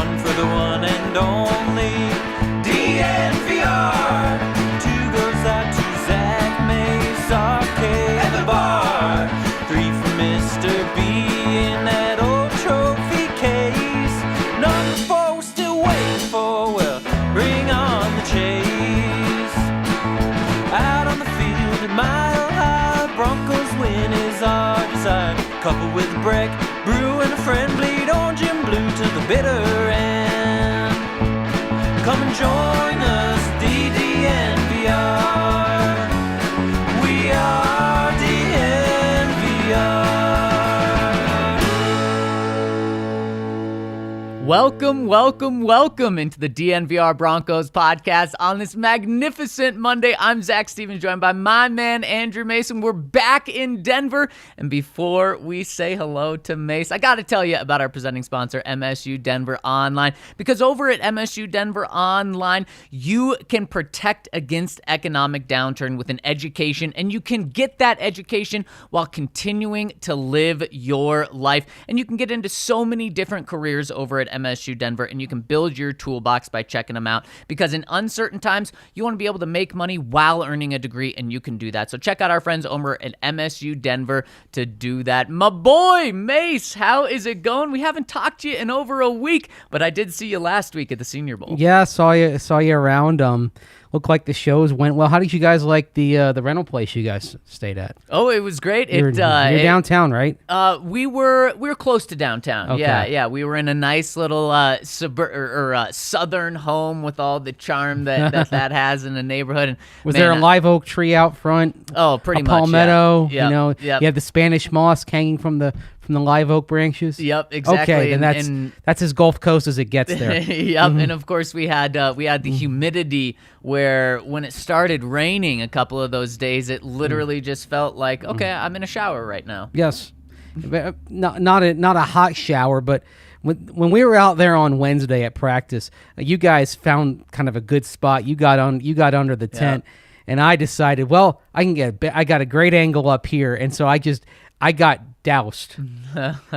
one for the one and only DNVR. Two goes out to Zach, Mase, Arcade, and the bar. Three for Mr. B in that old trophy case. Number four, we're still waiting for, well, bring on the chase. Out on the field at Mile High, Broncos win is our desire. Coupled with a break, brew and a friend, bleed orange and blue to the bitter end. Come and join us, DNVR. We are DNVR. Welcome into the DNVR Broncos podcast on this magnificent Monday. I'm Zach Stevens, joined by my man, Andrew Mason. We're back in Denver. And before we say hello to Mase, I got to tell you about our presenting sponsor, MSU Denver Online. Because over at MSU Denver Online, you can protect against economic downturn with an education, and you can get that education while continuing to live your life. And you can get into so many different careers over at MSU Denver, and you can build your toolbox by checking them out, because in uncertain times, you want to be able to make money while earning a degree, and you can do that. So check out our friends over at MSU Denver to do that. My boy, Mase, how is it going? We haven't talked to you in over a week, but I did see you last week at the Senior Bowl. Yeah, saw you around. Looked like the shows went well. How did you guys like the rental place you guys stayed at? Oh, it was great. You're downtown, right? We were close to downtown. Okay. Yeah. We were in a nice little southern home with all the charm that has in the neighborhood. And was there a live oak tree out front? Oh, pretty much. Palmetto. Yeah. You have the Spanish moss hanging from the live oak branches. Yep, exactly. Okay, then that's as Gulf Coast as it gets there. Yep, and of course we had the humidity where when it started raining a couple of those days, it literally just felt like, okay, I'm in a shower right now. Yes, not a hot shower, but when we were out there on Wednesday at practice, you guys found kind of a good spot. You got under the tent, and I decided, well, I got a great angle up here, and so I got doused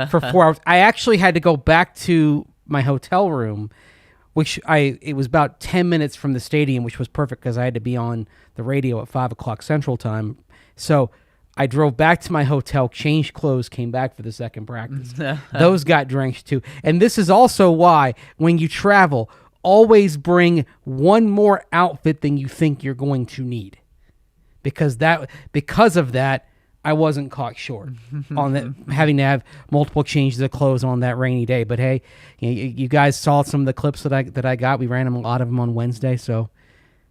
for 4 hours. I actually had to go back to my hotel room, it was about 10 minutes from the stadium, which was perfect because I had to be on the radio at 5 o'clock Central Time. So I drove back to my hotel, changed clothes, came back for the second practice. Those got drenched too. And this is also why, when you travel, always bring one more outfit than you think you're going to need. Because of that, I wasn't caught short on that, having to have multiple changes of clothes on that rainy day. But hey, you guys saw some of the clips that I got. We ran a lot of them on Wednesday, so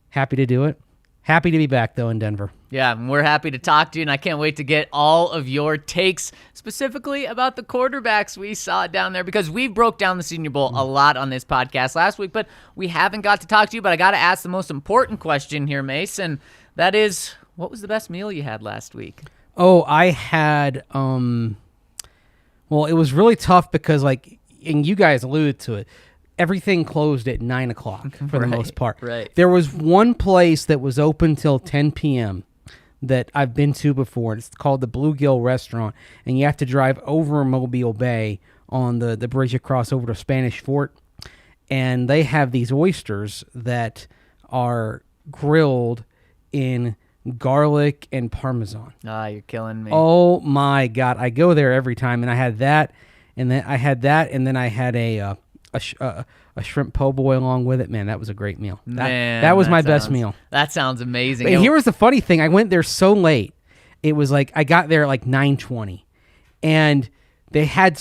happy to do it. Happy to be back, though, in Denver. Yeah, and we're happy to talk to you, and I can't wait to get all of your takes, specifically about the quarterbacks we saw down there, because we broke down the Senior Bowl a lot on this podcast last week, but we haven't got to talk to you. But I got to ask the most important question here, Mase, and that is, what was the best meal you had last week? Oh, I had, well, it was really tough because, and you guys alluded to it, everything closed at 9 o'clock for the most part. Right. There was one place that was open till 10 p.m. that I've been to before. It's called the Bluegill Restaurant, and you have to drive over Mobile Bay on the bridge across over to Spanish Fort, and they have these oysters that are grilled in garlic and Parmesan. Ah, you're killing me. Oh my God. I go there every time, and I had that, and then I had a shrimp po' boy along with it. Man, that was a great meal. That was my best meal. That sounds amazing. But here was the funny thing. I went there so late. It was like I got there at 9:20, and they had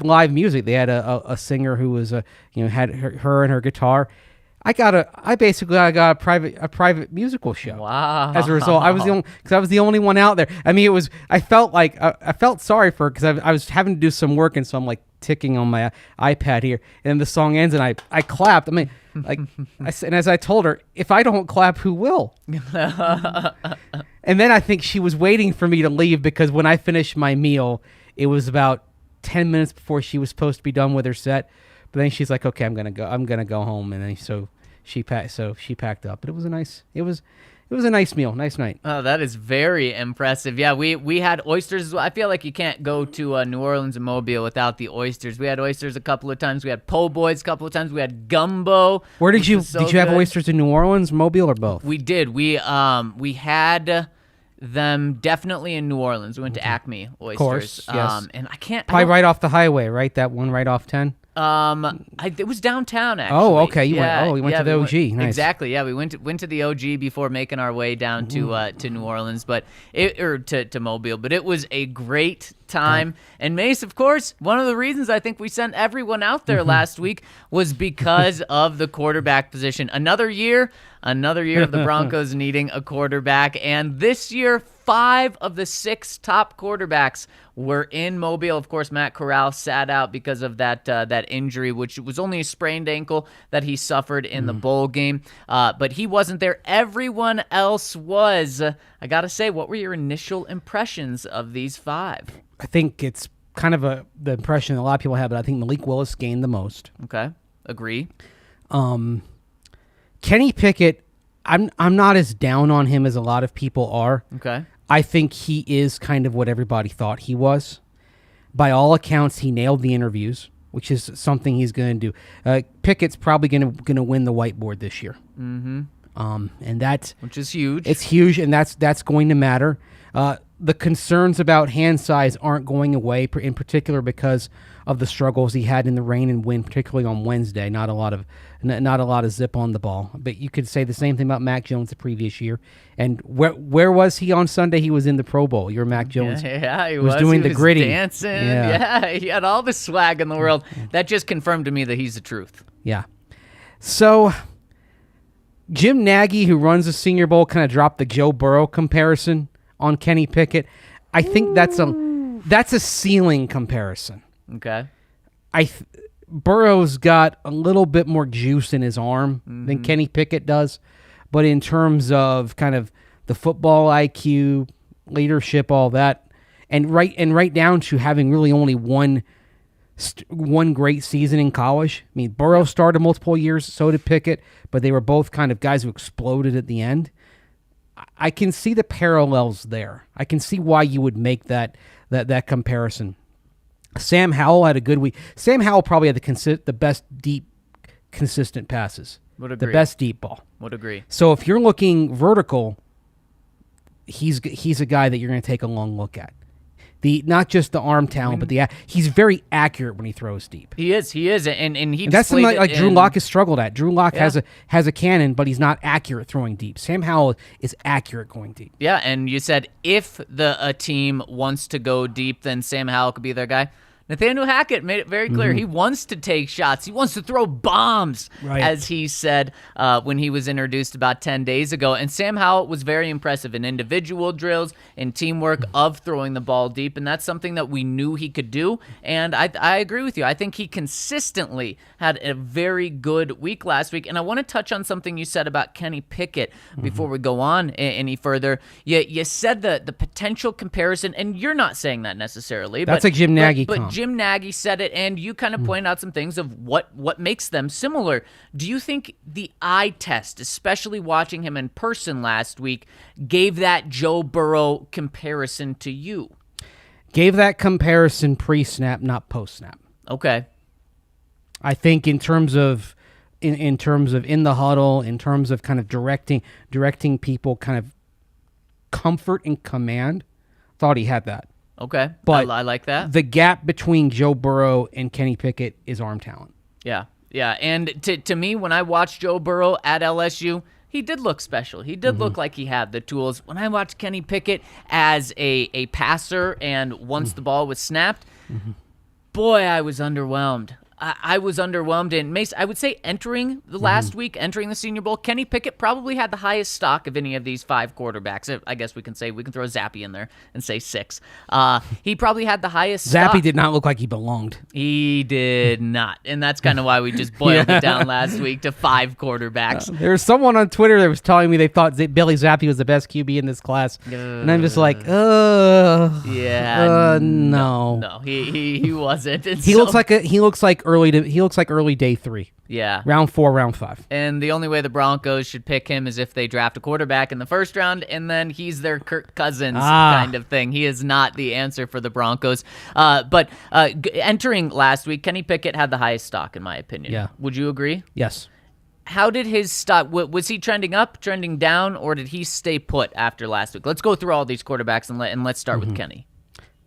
live music. They had a singer who was had her and her guitar. I basically got a private musical show. Wow. As a result, I was the only one out there. I mean, I felt sorry for her because I was having to do some work, and so I'm ticking on my iPad here, and the song ends, and I clapped. I mean, and as I told her, if I don't clap, who will? And then I think she was waiting for me to leave, because when I finished my meal, it was about 10 minutes before she was supposed to be done with her set. But then she's like, "Okay, I'm gonna go home," and then so she packed up. But it was it was a nice meal, nice night. Oh, that is very impressive. Yeah, we had oysters as well. I feel like you can't go to New Orleans and Mobile without the oysters. We had oysters a couple of times. We had po' boys a couple of times. We had gumbo. Where did you have oysters in New Orleans, Mobile, or both? We did. We had them definitely in New Orleans. We went to Acme Oysters. Of course, yes. And probably right off the highway, right? That one right off 10. It was downtown actually. Oh, okay. You went to the OG. Nice. Exactly. Yeah, we went to the OG before making our way down to New Orleans, to Mobile. But it was a great time. And Mase, of course, one of the reasons I think we sent everyone out there last week was because of the quarterback position. Another year of the Broncos needing a quarterback, and this year 5 of the 6 top quarterbacks were in Mobile. Of course, Matt Corral sat out because of that injury, which was only a sprained ankle that he suffered in the bowl game. But he wasn't there. Everyone else was. I got to say, what were your initial impressions of these 5? I think it's kind of the impression a lot of people have, but I think Malik Willis gained the most. Okay, agree. Kenny Pickett, I'm not as down on him as a lot of people are. Okay. I think he is kind of what everybody thought he was. By all accounts, he nailed the interviews, which is something he's going to do. Pickett's probably going to win the whiteboard this year. Mm-hmm. And that's which is huge. It's huge, and that's going to matter. The concerns about hand size aren't going away, in particular because of the struggles he had in the rain and wind, particularly on Wednesday. Not a lot of zip on the ball. But you could say the same thing about Mac Jones the previous year. And where was he on Sunday? He was in the Pro Bowl. Your Mac Jones. Yeah, he was doing the gritty dancing. Yeah, he had all the swag in the world. That just confirmed to me that he's the truth. Yeah. So Jim Nagy, who runs the Senior Bowl, kind of dropped the Joe Burrow comparison on Kenny Pickett. I think that's a ceiling comparison. Okay. Burrow's got a little bit more juice in his arm than Kenny Pickett does, but in terms of kind of the football IQ, leadership, all that, and right down to having really only one great season in college. I mean, Burrow started multiple years, so did Pickett, but they were both kind of guys who exploded at the end. I can see the parallels there. I can see why you would make that comparison. Sam Howell had a good week. Sam Howell probably had the best deep, consistent passes. Would agree. The best deep ball. Would agree. So if you're looking vertical, he's a guy that you're going to take a long look at. Not just the arm talent, but he's very accurate when he throws deep. He is, and he. That's something like Drew Lock has struggled at. Drew Lock has a cannon, but he's not accurate throwing deep. Sam Howell is accurate going deep. Yeah, and you said if a team wants to go deep, then Sam Howell could be their guy. Nathaniel Hackett made it very clear. He wants to take shots. He wants to throw bombs, as he said when he was introduced about 10 days ago. And Sam Howell was very impressive in individual drills and teamwork of throwing the ball deep, and that's something that we knew he could do. And I agree with you. I think he consistently had a very good week last week. And I want to touch on something you said about Kenny Pickett before we go on any further. You said the potential comparison, and you're not saying that necessarily. That's like Jim Nagy. But Jim Nagy said it, and you kind of point out some things of what makes them similar. Do you think the eye test, especially watching him in person last week, gave that Joe Burrow comparison to you? Gave that comparison pre-snap, not post-snap. Okay. I think in terms of in the huddle, in terms of kind of directing people, kind of comfort and command, thought he had that. Okay, but I like that. The gap between Joe Burrow and Kenny Pickett is arm talent. Yeah. And to me, when I watched Joe Burrow at LSU, he did look special. He did look like he had the tools. When I watched Kenny Pickett as a passer and once the ball was snapped, boy, I was underwhelmed. I was underwhelmed. And Mase, I would say entering the last week, entering the Senior Bowl, Kenny Pickett probably had the highest stock of any of these 5 quarterbacks. I guess we can throw Zappy in there and say 6. He probably had the highest stock. Zappy did not look like he belonged. He did not. And that's kind of why we just boiled it down last week to 5 quarterbacks. There was someone on Twitter that was telling me they thought Billy Zappy was the best QB in this class. And I'm just like, yeah. no. No, he wasn't. And he looks like early day 3. Yeah. Round 4, round 5. And the only way the Broncos should pick him is if they draft a quarterback in the first round, and then he's their Kirk Cousins kind of thing. He is not the answer for the Broncos. But entering last week, Kenny Pickett had the highest stock, in my opinion. Yeah. Would you agree? Yes. How did his stock, was he trending up, trending down, or did he stay put after last week? Let's go through all these quarterbacks and let's start with Kenny.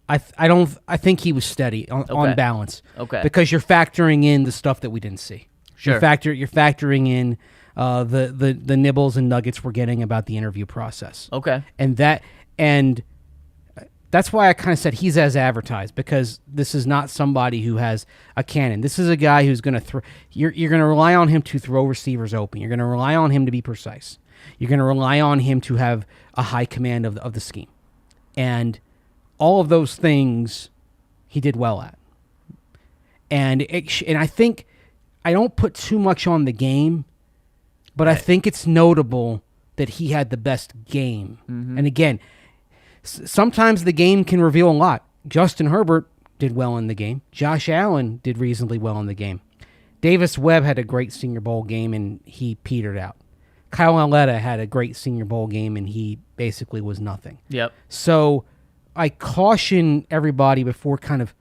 I think he was steady on balance. Okay. Because you're factoring in the stuff that we didn't see. Sure. You're factoring in the nibbles and nuggets we're getting about the interview process. Okay. And that's why I kind of said he's as advertised, because this is not somebody who has a cannon. This is a guy who's going to throw. You're going to rely on him to throw receivers open. You're going to rely on him to be precise. You're going to rely on him to have a high command of the scheme, and all of those things he did well at. And I think I don't put too much on the game, but I think it's notable that he had the best game. Mm-hmm. And again, sometimes the game can reveal a lot. Justin Herbert did well in the game. Josh Allen did reasonably well in the game. Davis Webb had a great Senior Bowl game, and he petered out. Kyle Aletta had a great Senior Bowl game, and he basically was nothing. Yep. So I caution everybody before kind of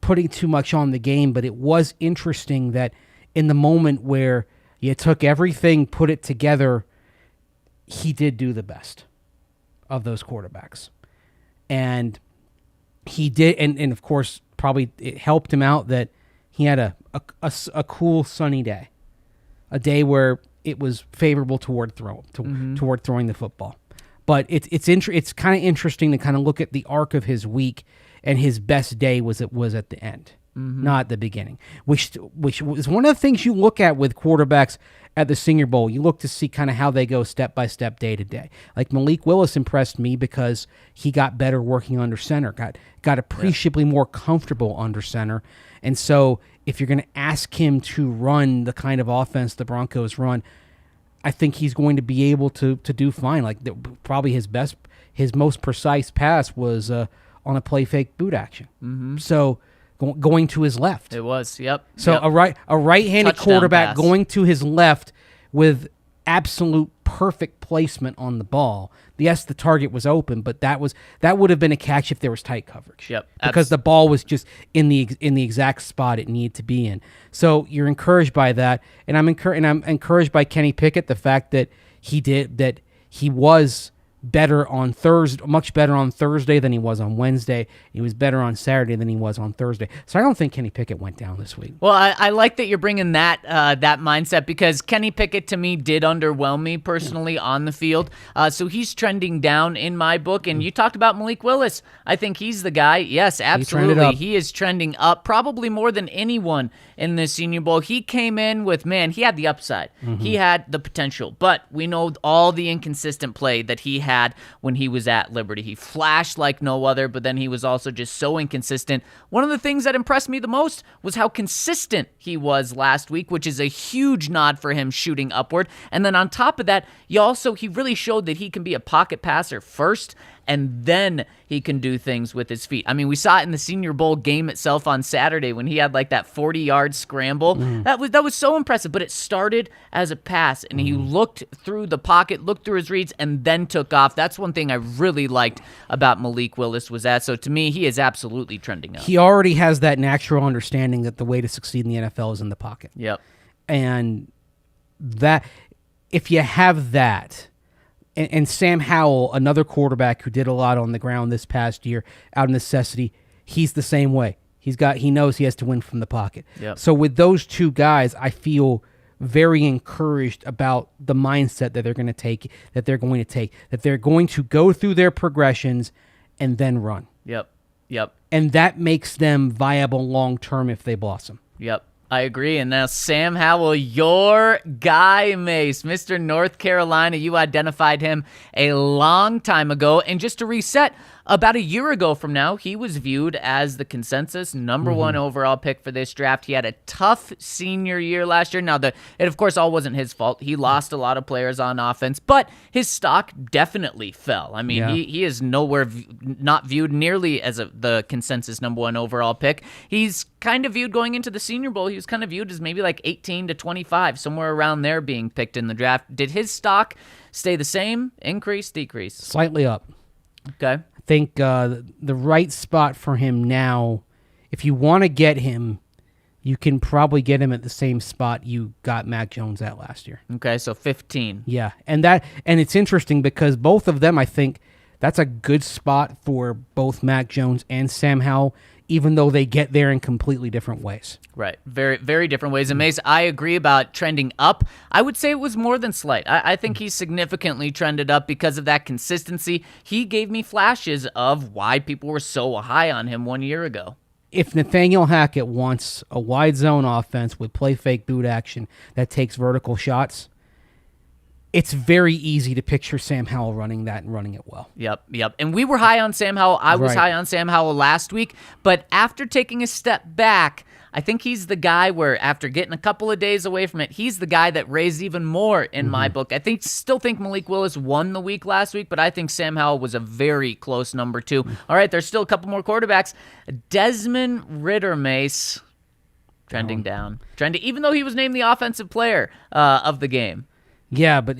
putting too much on the game, but it was interesting that in the moment where you took everything, put it together, he did do the best of those quarterbacks. And he did, and of course, probably it helped him out that he had a cool sunny day, a day where it was favorable toward throwing the football. But it's kind of interesting to kind of look at the arc of his week, and his best day was at the end, not at the beginning, which was one of the things you look at with quarterbacks at the Senior Bowl. You look to see kind of how they go step by step, day to day. Like Malik Willis impressed me because he got better working under center, got appreciably more comfortable under center. And so if you're going to ask him to run the kind of offense the Broncos run, I think he's going to be able to do fine. Like probably his most precise pass was on a play fake boot action. Mm-hmm. So going to his left. It was, yep. So a right-handed Touchdown quarterback pass. going to his left with absolute perfect placement on the ball. Yes, the target was open, but that would have been a catch if there was tight coverage. Yep. Because the ball was just in the exact spot it needed to be in. So you're encouraged by that, and I'm encouraged by Kenny Pickett, the fact that he was better on Thursday, much better on Thursday than he was on Wednesday. He was better on Saturday than he was on Thursday. So I don't think Kenny Pickett went down this week. Well, I like that you're bringing that mindset, because Kenny Pickett to me did underwhelm me personally on the field. So he's trending down in my book. And you talked about Malik Willis. I think he's the guy. Yes, absolutely. He is trending up, probably more than anyone in this Senior Bowl. He came in with, he had the upside. Mm-hmm. He had the potential. But we know all the inconsistent play that he had when he was at Liberty. He flashed like no other, but then he was also just so inconsistent. One of the things that impressed me the most was how consistent he was last week, which is a huge nod for him shooting upward. And then on top of that, he really showed that he can be a pocket passer first, and then he can do things with his feet. I mean, we saw it in the Senior Bowl game itself on Saturday when he had like that 40-yard scramble. That was so impressive, but it started as a pass, and he looked through the pocket, looked through his reads, and then took off. That's one thing I really liked about Malik Willis was that. So to me, he is absolutely trending up. He already has that natural understanding that the way to succeed in the NFL is in the pocket. Yep. And that, if you have that, and Sam Howell, another quarterback who did a lot on the ground this past year, out of necessity, he's the same way. He knows he has to win from the pocket. Yep. So with those two guys, I feel very encouraged about the mindset that they're going to take, that they're going to go through their progressions and then run. Yep. And that makes them viable long term if they blossom. Yep. I agree. And now Sam Howell, your guy, Mase, Mr. North Carolina. You identified him a long time ago. And just to reset, About a year ago from now, he was viewed as the consensus number one overall pick for this draft. He had a tough senior year last year. Now, it of course all wasn't his fault. He lost a lot of players on offense, but his stock definitely fell. I mean, he is nowhere not viewed nearly as the consensus number one overall pick. He's kind of viewed going into the Senior Bowl. He was kind of viewed as maybe like 18 to 25, somewhere around there being picked in the draft. Did his stock stay the same, increase, decrease? Slightly up. Okay. I think the right spot for him now, if you want to get him, you can probably get him at the same spot you got Mac Jones at last year. Okay, so 15. Yeah, and it's interesting because both of them, I think, that's a good spot for both Mac Jones and Sam Howell, even though they get there in completely different ways. Right. Very, very different ways. And Mase, I agree about trending up. I would say it was more than slight. I think he significantly trended up because of that consistency. He gave me flashes of why people were so high on him 1 year ago. If Nathaniel Hackett wants a wide zone offense with play fake boot action that takes vertical shots, it's very easy to picture Sam Howell running that and running it well. Yep. And we were high on Sam Howell. I was high on Sam Howell last week, but after taking a step back, I think he's the guy where after getting a couple of days away from it, he's the guy that raised even more in my book. I still think Malik Willis won the week last week, but I think Sam Howell was a very close number 2. All right, there's still a couple more quarterbacks. Desmond Ridder, Mase, trending down. Even though he was named the offensive player of the game. Yeah, but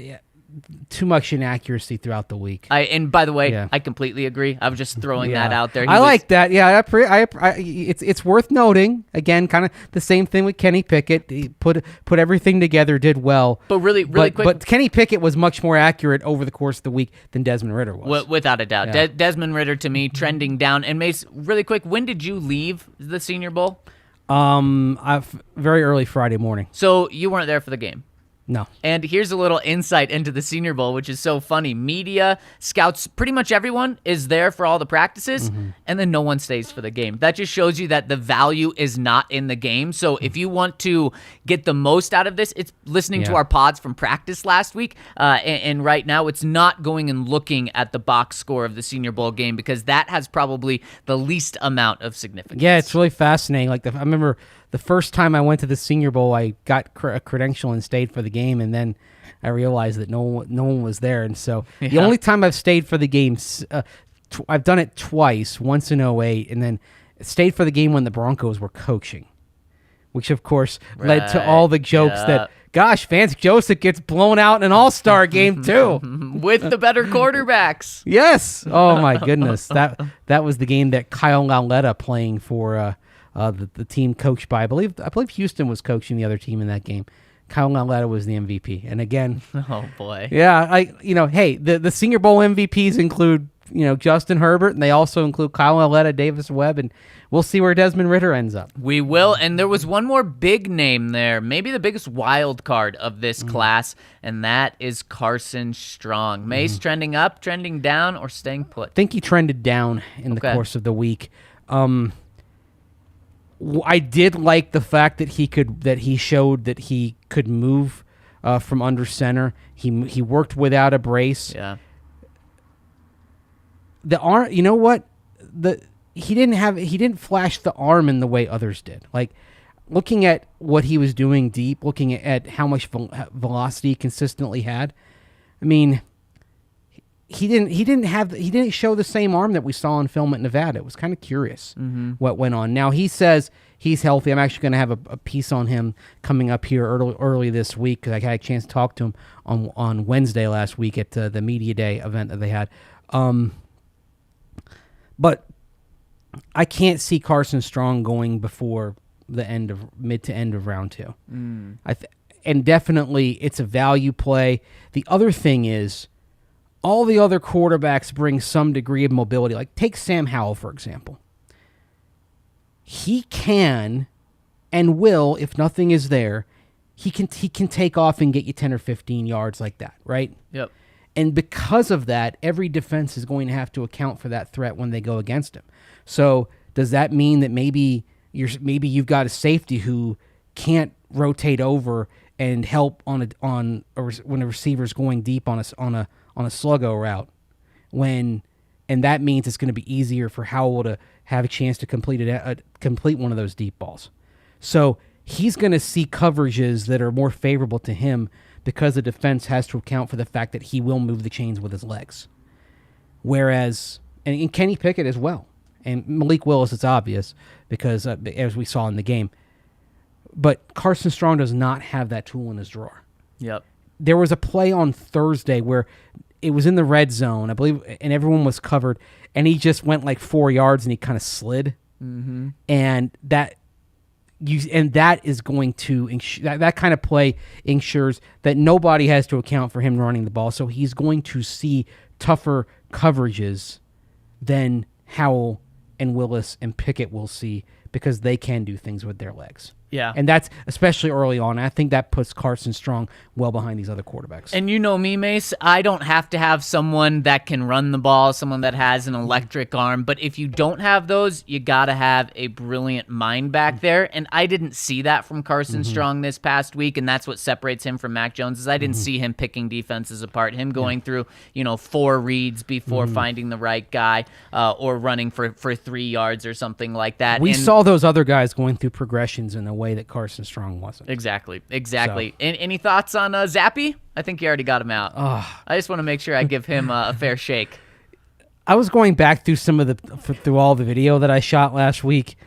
too much inaccuracy throughout the week. And by the way, I completely agree. I was just throwing that out there. Like that. Yeah, it's worth noting. Again, kind of the same thing with Kenny Pickett. He put everything together, did well. But really quick. But Kenny Pickett was much more accurate over the course of the week than Desmond Ridder was. Without a doubt. Yeah. Desmond Ridder, to me, trending down. And Mase, really quick, when did you leave the Senior Bowl? Very early Friday morning. So you weren't there for the game? No. And here's a little insight into the Senior Bowl, which is so funny. Media, scouts, pretty much everyone is there for all the practices, and then no one stays for the game. That just shows you that the value is not in the game. So if you want to get the most out of this, it's listening to our pods from practice last week. And right now, it's not going and looking at the box score of the Senior Bowl game because that has probably the least amount of significance. Yeah, it's really fascinating. I remember the first time I went to the Senior Bowl, I got a credential and stayed for the game, and then I realized that no one was there. And so the only time I've stayed for the game, I've done it twice, once in 2008, and then stayed for the game when the Broncos were coaching, which, of course, led to all the jokes that, gosh, Vance Joseph gets blown out in an all-star game, too. With the better quarterbacks. Yes. Oh, my goodness. That was the game that Kyle Lauletta playing for the team coached by, I believe Houston was coaching the other team in that game. Kyle Lauletta was the MVP. And again, oh boy. Yeah, hey, the Senior Bowl MVPs include, Justin Herbert, and they also include Kyle Lauletta, Davis Webb, and we'll see where Desmond Ridder ends up. We will, and there was one more big name there, maybe the biggest wild card of this class, and that is Carson Strong. Mase trending up, trending down, or staying put? I think he trended down in the course of the week. I did like the fact that he showed that he could move from under center. He worked without a brace. Yeah. The arm, you know what? He didn't flash the arm in the way others did. Like looking at what he was doing deep, looking at how much velocity he consistently had. I mean, he didn't show the same arm that we saw on film at Nevada. It was kind of curious what went on. Now he says he's healthy. I'm actually going to have a piece on him coming up here early this week because I had a chance to talk to him on Wednesday last week at the media day event that they had. But I can't see Carson Strong going before the mid to end of round 2. And definitely it's a value play. The other thing is, all the other quarterbacks bring some degree of mobility. Like, take Sam Howell, for example. He can and will, if nothing is there, he can take off and get you 10 or 15 yards like that, right? Yep. And because of that, every defense is going to have to account for that threat when they go against him. So does that mean that maybe you've got a safety who can't rotate over and help when a receiver's going deep on a sluggo route, when and that means it's going to be easier for Howell to have a chance to complete one of those deep balls. So he's going to see coverages that are more favorable to him because the defense has to account for the fact that he will move the chains with his legs. Whereas, and Kenny Pickett as well. And Malik Willis, it's obvious because as we saw in the game. But Carson Strong does not have that tool in his drawer. Yep. There was a play on Thursday where it was in the red zone, I believe, and everyone was covered, and he just went like 4 yards and he kind of slid. Mm-hmm. And that is going to that kind of play ensures that nobody has to account for him running the ball. So he's going to see tougher coverages than Howell and Willis and Pickett will see because they can do things with their legs. Yeah. And that's especially early on. I think that puts Carson Strong well behind these other quarterbacks. And you know me, Mase, I don't have to have someone that can run the ball, someone that has an electric arm. But if you don't have those, you got to have a brilliant mind back there. And I didn't see that from Carson Strong this past week. And that's what separates him from Mac Jones is I didn't see him picking defenses apart, him going through, 4 reads before finding the right guy or running for 3 yards or something like that. We saw those other guys going through progressions in a way that Carson Strong wasn't. Exactly. So. Any thoughts on Zappy? I think you already got him out. I just want to make sure I give him a fair shake. I was going back through through all the video that I shot last week.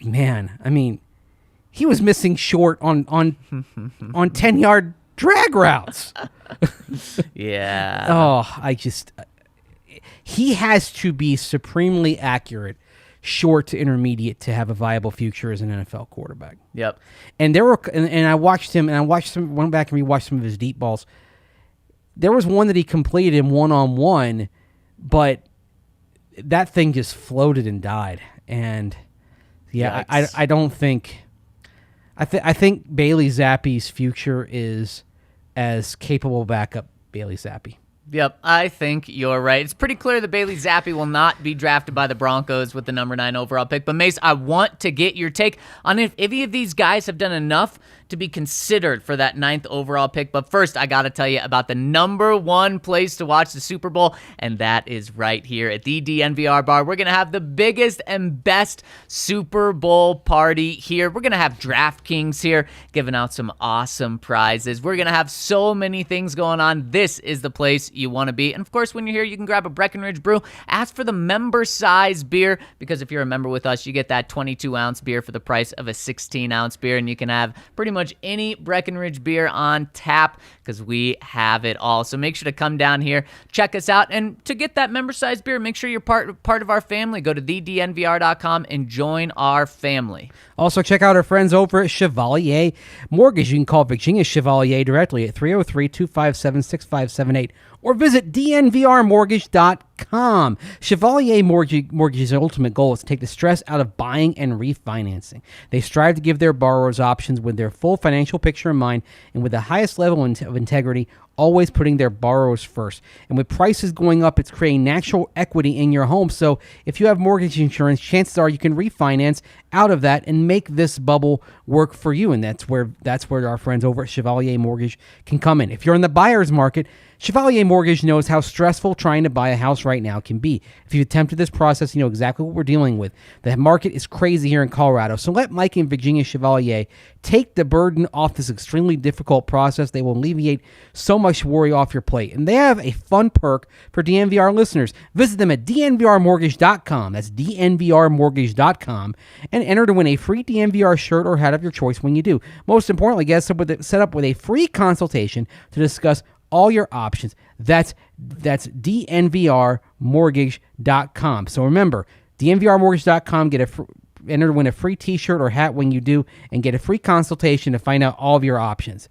Man, I mean, he was missing short on 10-yard drag routes. Yeah. He has to be supremely accurate, short to intermediate, to have a viable future as an NFL quarterback. Yep. And I watched him, went back and rewatched some of his deep balls. There was one that he completed in one-on-one, but that thing just floated and died. And I don't think. I think Bailey Zappi's future is as capable backup Bailey Zappi. Yep, I think you're right. It's pretty clear that Bailey Zappi will not be drafted by the Broncos with the number 9 overall pick. But, Mase, I want to get your take on if any of these guys have done enough to be considered for that 9th overall pick. But first, I got to tell you about the number 1 place to watch the Super Bowl, and that is right here at the DNVR Bar. We're going to have the biggest and best Super Bowl party here. We're going to have DraftKings here giving out some awesome prizes. We're going to have so many things going on. This is the place you want to be. And of course, when you're here, you can grab a Breckenridge brew. Ask for the member size beer, because if you're a member with us, you get that 22-ounce beer for the price of a 16-ounce beer, and you can have pretty much any Breckenridge beer on tap because we have it all. So make sure to come down here, check us out, and to get that member size beer, make sure you're part of our family. Go to thednvr.com and join our family. Also, check out our friends over at Chevalier Mortgage. You can call Virginia Chevalier directly at 303-257-6578 or visit DNVRmortgage.com. Chevalier Mortgage's ultimate goal is to take the stress out of buying and refinancing. They strive to give their borrowers options with their full financial picture in mind and with the highest level of integrity, always putting their borrowers first. And with prices going up, it's creating natural equity in your home. So if you have mortgage insurance, chances are you can refinance out of that and make this bubble work for you. And that's where our friends over at Chevalier Mortgage can come in. If you're in the buyer's market, Chevalier Mortgage knows how stressful trying to buy a house right now can be. If you've attempted this process, you know exactly what we're dealing with. The market is crazy here in Colorado. So let Mike and Virginia Chevalier take the burden off this extremely difficult process. They will alleviate so much worry off your plate. And they have a fun perk for DNVR listeners. Visit them at DNVRmortgage.com. That's DNVRmortgage.com. And enter to win a free DNVR shirt or hat of your choice when you do. Most importantly, get set up with a free consultation to discuss all your options. That's DNVRmortgage.com. So remember, DNVRmortgage.com, enter to win a free t-shirt or hat when you do, and get a free consultation to find out all of your options.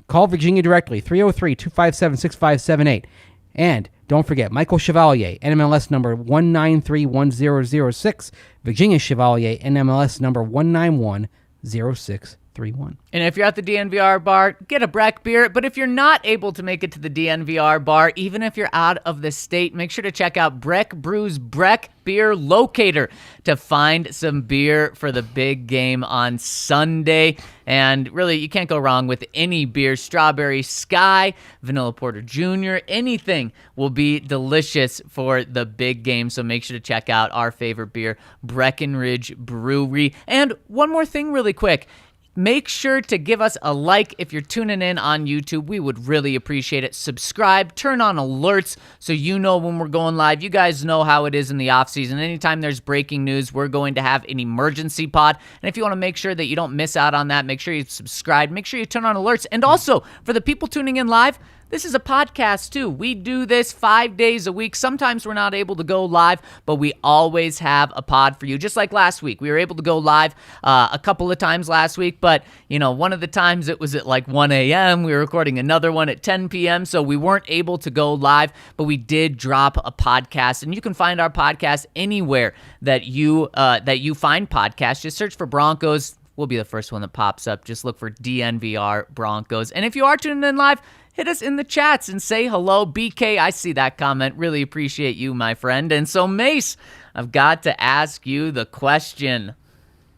Call Virginia directly, 303-257-6578. And don't forget, Michael Chevalier, NMLS number 1931006. Virginia Chevalier, NMLS number 19106. 3-1. And if you're at the DNVR bar, get a Breck beer. But if you're not able to make it to the DNVR bar, even if you're out of the state, make sure to check out Breck Brew's Breck Beer Locator to find some beer for the big game on Sunday. And really, you can't go wrong with any beer. Strawberry Sky, Vanilla Porter Jr., anything will be delicious for the big game. So make sure to check out our favorite beer, Breckenridge Brewery. And one more thing really quick. Make sure to give us a like if you're tuning in on YouTube. We would really appreciate it. Subscribe, turn on alerts so you know when we're going live. You guys know how it is in the off season. Anytime there's breaking news, we're going to have an emergency pod. And if you want to make sure that you don't miss out on that, make sure you subscribe. Make sure you turn on alerts. And also, for the people tuning in live, this is a podcast too. We do this 5 days a week. Sometimes we're not able to go live, but we always have a pod for you. Just like last week. We were able to go live a couple of times last week, but one of the times it was at like 1 a.m. We were recording another one at 10 p.m., so we weren't able to go live, but we did drop a podcast, and you can find our podcast anywhere that you find podcasts. Just search for Broncos. We'll be the first one that pops up. Just look for DNVR Broncos. And if you are tuning in live, hit us in the chats and say hello. BK, I see that comment. Really appreciate you, my friend. And so, Mase, I've got to ask you the question.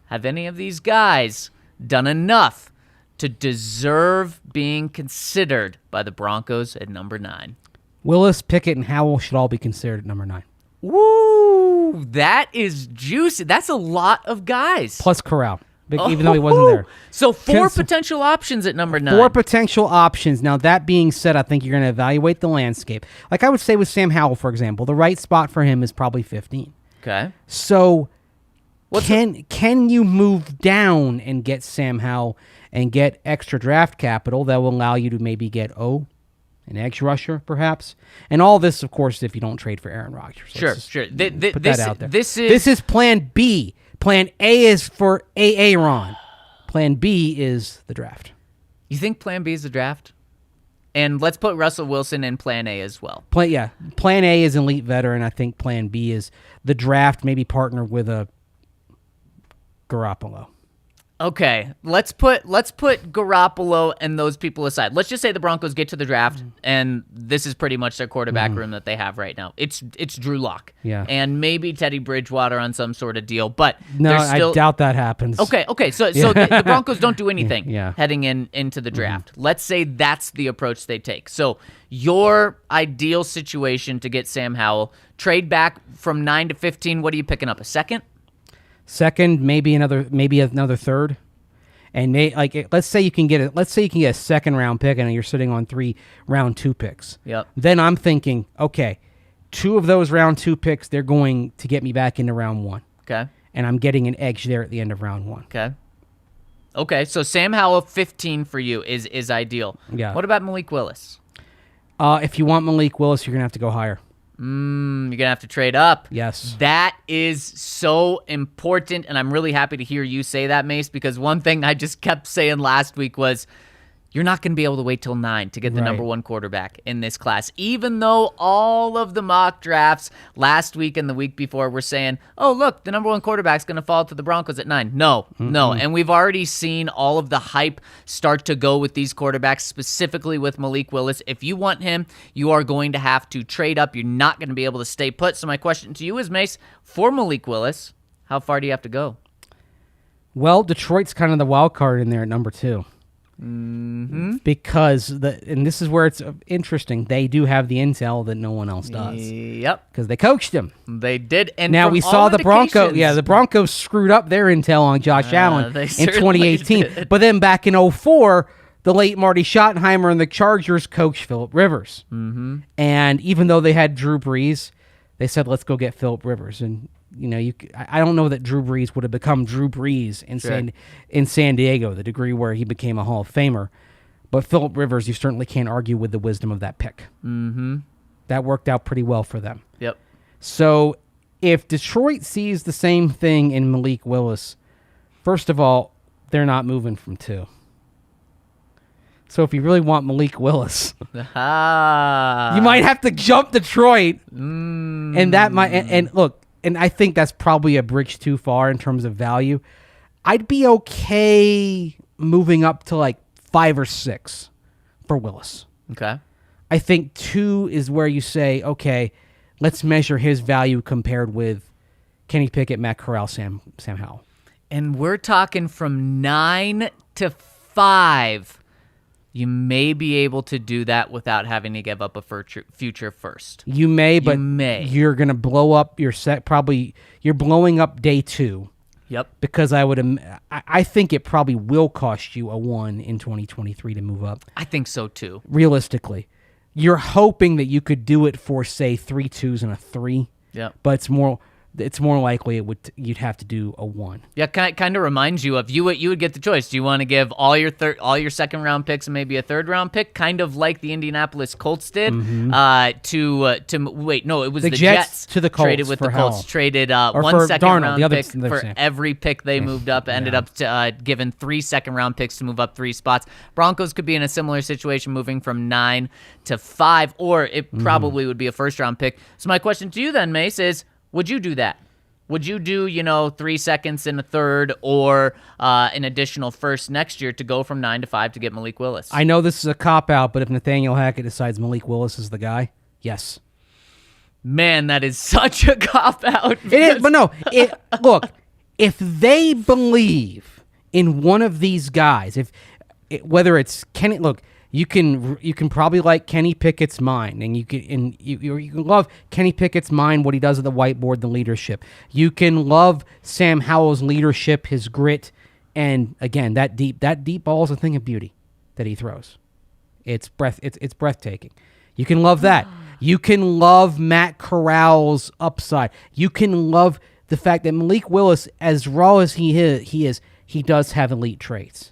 Have any of these guys done enough to deserve being considered by the Broncos at number 9? Willis, Pickett, and Howell should all be considered at number 9. Woo! That is juicy. That's a lot of guys. Plus Corral. Even though he wasn't there. So 4 potential options at number 9. 4 potential options. Now, that being said, I think you're going to evaluate the landscape. Like I would say with Sam Howell, for example, the right spot for him is probably 15. Okay. So can you move down and get Sam Howell and get extra draft capital that will allow you to maybe get an edge rusher, perhaps? And all this, of course, if you don't trade for Aaron Rodgers. Sure. Put that out there. This is Plan B. Plan A is for Aaron. Plan B is the draft. You think Plan B is the draft? And let's put Russell Wilson in Plan A as well. Plan A is elite veteran. I think Plan B is the draft, maybe partner with a Garoppolo. Okay, let's put Garoppolo and those people aside. Let's just say the Broncos get to the draft, and this is pretty much their quarterback room that they have right now. It's Drew Lock, and maybe Teddy Bridgewater on some sort of deal. But no, still... I doubt that happens. Okay. So the Broncos don't do anything Yeah. heading into the draft. Let's say that's the approach they take. So your ideal situation to get Sam Howell, trade back from 9 to 15. What are you picking up? A second? Second, maybe another third, and let's say you can get a second round pick, and you're sitting on 3 round 2 picks. Yep. Then I'm thinking, okay, 2 of those round 2 picks, they're going to get me back into round 1. Okay. And I'm getting an edge there at the end of round 1. Okay. So Sam Howell 15 for you is ideal. Yeah. What about Malik Willis? If you want Malik Willis, you're gonna have to go higher. You're going to have to trade up. Yes. That is so important, and I'm really happy to hear you say that, Mase, because one thing I just kept saying last week was you're not going to be able to wait till 9 to get the number 1 quarterback in this class, even though all of the mock drafts last week and the week before were saying, oh, look, the number 1 quarterback's going to fall to the Broncos at 9. No. And we've already seen all of the hype start to go with these quarterbacks, specifically with Malik Willis. If you want him, you are going to have to trade up. You're not going to be able to stay put. So my question to you is, Mase, for Malik Willis, how far do you have to go? Well, Detroit's kind of the wild card in there at number 2. Because and this is where it's interesting. They do have the intel that no one else does. Yep, because they coached him. They did. And now we saw the Broncos. Yeah, the Broncos screwed up their intel on Josh Allen in 2018. Did. But then back in 2004, the late Marty Schottenheimer and the Chargers coached Phillip Rivers. And even though they had Drew Brees, they said, "Let's go get Phillip Rivers." And I don't know that Drew Brees would have become Drew Brees in San Diego, the degree where he became a Hall of Famer. But Phillip Rivers, you certainly can't argue with the wisdom of that pick. That worked out pretty well for them. Yep. So if Detroit sees the same thing in Malik Willis, first of all, they're not moving from 2. So if you really want Malik Willis, you might have to jump Detroit. And that might and look. And I think that's probably a bridge too far in terms of value. I'd be okay moving up to like 5 or 6 for Willis. Okay. I think 2 is where you say, okay, let's measure his value compared with Kenny Pickett, Matt Corral, Sam Howell. And we're talking from 9 to 5. You may be able to do that without having to give up a future first. You may, but you're going to blow up your set. Probably you're blowing up day 2. Yep. Because I think it probably will cost you a 1 in 2023 to move up. I think so too. Realistically, you're hoping that you could do it for say 3 2s and a 3. Yeah. But it's more likely you'd have to do a 1. Yeah, kind of reminds you of you would get the choice. Do you want to give all your second round picks and maybe a third round pick, kind of like the Indianapolis Colts did? Wait, no, it was the Jets to the Colts traded with the Colts, Howell. traded Or one for second Darnold, round the other, pick the for same. every pick they moved up. Ended up given 3 second round picks to move up 3 spots. Broncos could be in a similar situation, moving from 9 to 5, or it probably would be a first round pick. So my question to you then, Mase, is would you do that? Would you do, 3 seconds and a third or an additional first next year to go from 9 to 5 to get Malik Willis? I know this is a cop-out, but if Nathaniel Hackett decides Malik Willis is the guy, yes. Man, that is such a cop-out. It is, but no. Look, if they believe in one of these guys, whether it's Kenny, look, you can probably like Kenny Pickett's mind, and you can love Kenny Pickett's mind, what he does at the whiteboard, the leadership. You can love Sam Howell's leadership, his grit, and again that deep ball is a thing of beauty that he throws. It's breathtaking. You can love that. You can love Matt Corral's upside. You can love the fact that Malik Willis, as raw as he is, he does have elite traits.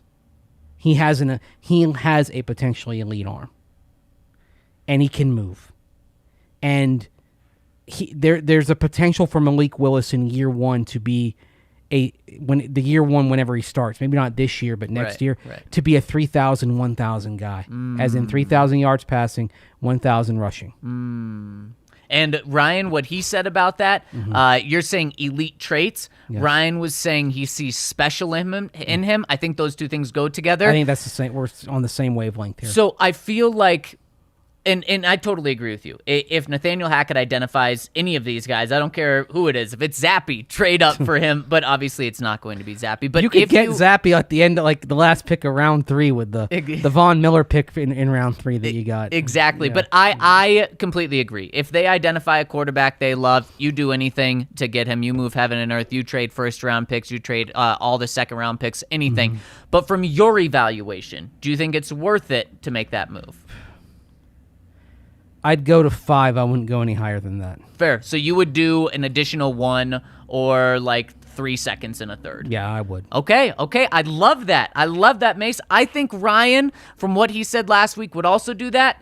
He has a potentially elite arm, and he can move. And there's a potential for Malik Willis in year 1 to be whenever he starts, maybe not this year, but next year, to be a 3,000, 1,000 guy, as in 3,000 yards passing, 1,000 rushing. And Ryan, what he said about that, you're saying elite traits. Yes. Ryan was saying he sees special in him. I think those two things go together. I think that's the same. We're on the same wavelength here. So I feel like, and I totally agree with you. If Nathaniel Hackett identifies any of these guys, I don't care who it is. If it's Zappy, trade up for him. But obviously, it's not going to be Zappy. But you could get Zappy at the end, like the last pick of round 3 with the Von Miller pick in round 3 that you got. Exactly. Yeah. But I completely agree. If they identify a quarterback they love, you do anything to get him. You move heaven and earth. You trade first round picks. You trade all the second round picks. Anything. But from your evaluation, do you think it's worth it to make that move? I'd go to 5. I wouldn't go any higher than that. Fair. So you would do an additional 1 or like 3 seconds and a third. Yeah, I would. Okay. I love that. Mase. I think Ryan, from what he said last week, would also do that.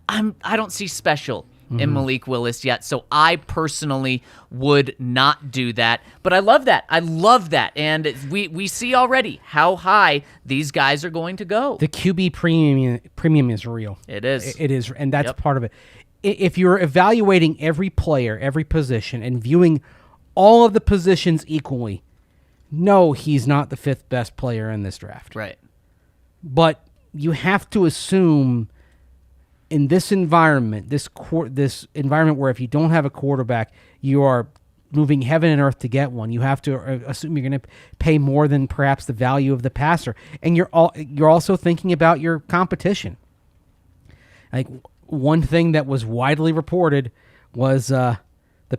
I don't see special in Malik Willis yet, so I personally would not do that. But I love that. And we see already how high these guys are going to go. The QB premium is real. It is. It is, and that's part of it. If you're evaluating every player, every position, and viewing all of the positions equally, no, he's not the 5th best player in this draft. Right. But you have to assume in this environment, this environment where if you don't have a quarterback, you are moving heaven and earth to get one. You have to assume you're going to pay more than perhaps the value of the passer, and you're also thinking about your competition. Like one thing that was widely reported was the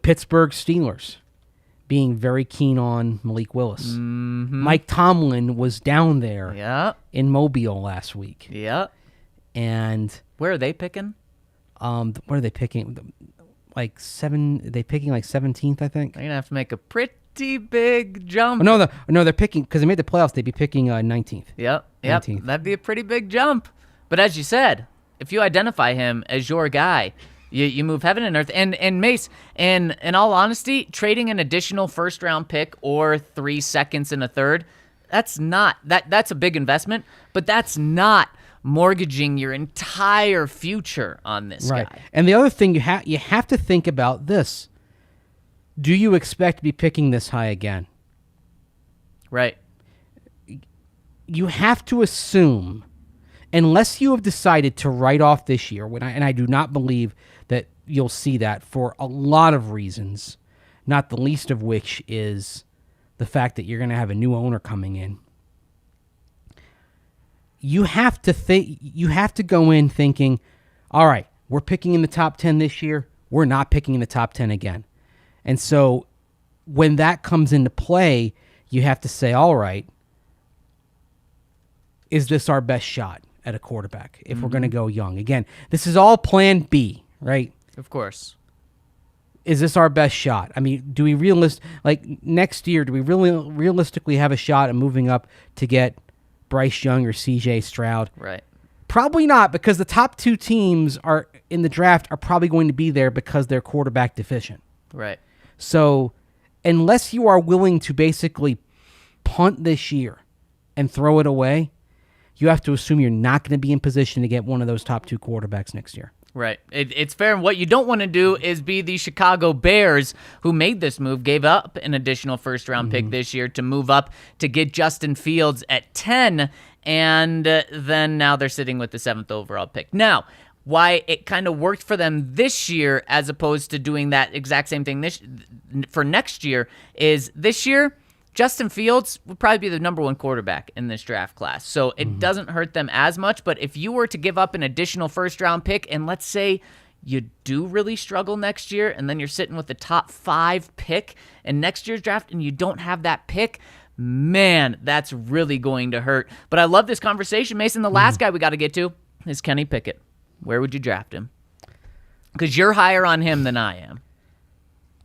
Pittsburgh Steelers being very keen on Malik Willis. Mike Tomlin was down there in Mobile last week. Yeah. And where are they picking? What are they picking? Like 17th, I think. They're gonna have to make a pretty big jump. No, they're picking because they made the playoffs. They'd be picking 19th. Yep. 19th. That'd be a pretty big jump. But as you said, if you identify him as your guy, you move heaven and earth. And Mase, and in all honesty, trading an additional first round pick or 3 seconds and a third, that's a big investment, but that's not mortgaging your entire future on this guy. And the other thing you have to think about this: do you expect to be picking this high again? Right. you have to assume, unless you have decided to write off this year, and I do not believe that you'll see that for a lot of reasons, not the least of which is the fact that you're going to have a new owner coming in. You have to go in thinking, all right, we're picking in the top 10 this year. We're not picking in the top 10 again. And so when that comes into play, you have to say, all right, is this our best shot at a quarterback if we're going to go young? Again, this is all plan B, right? Of course. Is this our best shot? I mean, do we next year, do we really realistically have a shot at moving up to get Bryce Young or CJ Stroud? Right. Probably not, because the top two teams are in the draft are probably going to be there because they're quarterback deficient. Right. So unless you are willing to basically punt this year and throw it away, you have to assume you're not going to be in position to get one of those top two quarterbacks next year. Right. It's fair. And what you don't want to do is be the Chicago Bears, who made this move, gave up an additional first-round pick this year to move up to get Justin Fields at 10, and then now they're sitting with the 7th overall pick. Now, why it kind of worked for them this year as opposed to doing that exact same thing for next year is this year, Justin Fields would probably be the number one quarterback in this draft class. So it doesn't hurt them as much. But if you were to give up an additional first-round pick, and let's say you do really struggle next year, and then you're sitting with the top 5 pick in next year's draft, and you don't have that pick, man, that's really going to hurt. But I love this conversation, Mason. The last guy we got to get to is Kenny Pickett. Where would you draft him? Because you're higher on him than I am.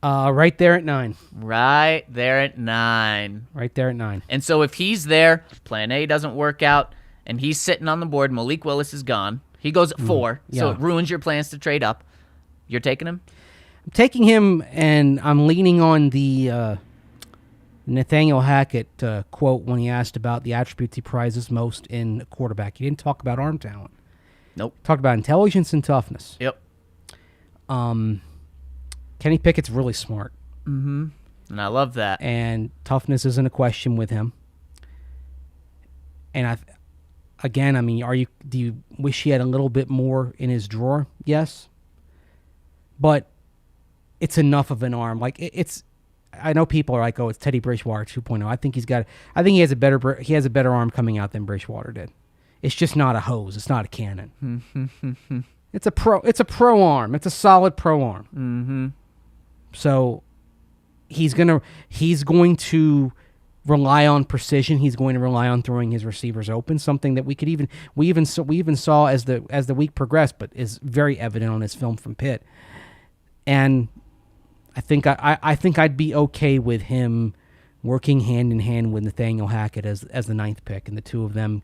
Right there at 9. Right there at 9. Right there at 9. And so if he's there, plan A doesn't work out, and he's sitting on the board, Malik Willis is gone. He goes at 4, so it ruins your plans to trade up. You're taking him? I'm taking him, and I'm leaning on the Nathaniel Hackett quote when he asked about the attributes he prizes most in a quarterback. He didn't talk about arm talent. Nope. Talked about intelligence and toughness. Yep. Kenny Pickett's really smart. Mm-hmm. And I love that. And toughness isn't a question with him. And do you wish he had a little bit more in his drawer? Yes. But it's enough of an arm. I know people are like, "Oh, it's Teddy Bridgewater 2.0." I think he has a better arm coming out than Bridgewater did. It's just not a hose. It's not a cannon. It's a pro arm. It's a solid pro arm. Mm-hmm. So he's going to rely on precision. He's going to rely on throwing his receivers open, something that we even saw as the week progressed, but is very evident on his film from Pitt. And I think I'd be okay with him working hand in hand with Nathaniel Hackett as the 9th pick, and the two of them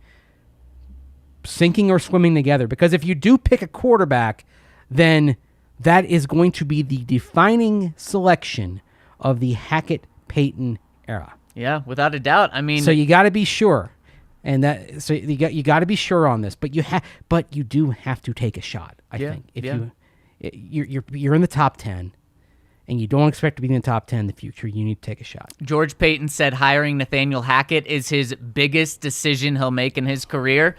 sinking or swimming together. Because if you do pick a quarterback, then that is going to be the defining selection of the Hackett-Payton era. Yeah, without a doubt. I mean, so you got to be sure, and you got to be sure on this. But you do have to take a shot. I think if you're in the top 10, and you don't expect to be in the top 10 in the future, you need to take a shot. George Paton said hiring Nathaniel Hackett is his biggest decision he'll make in his career.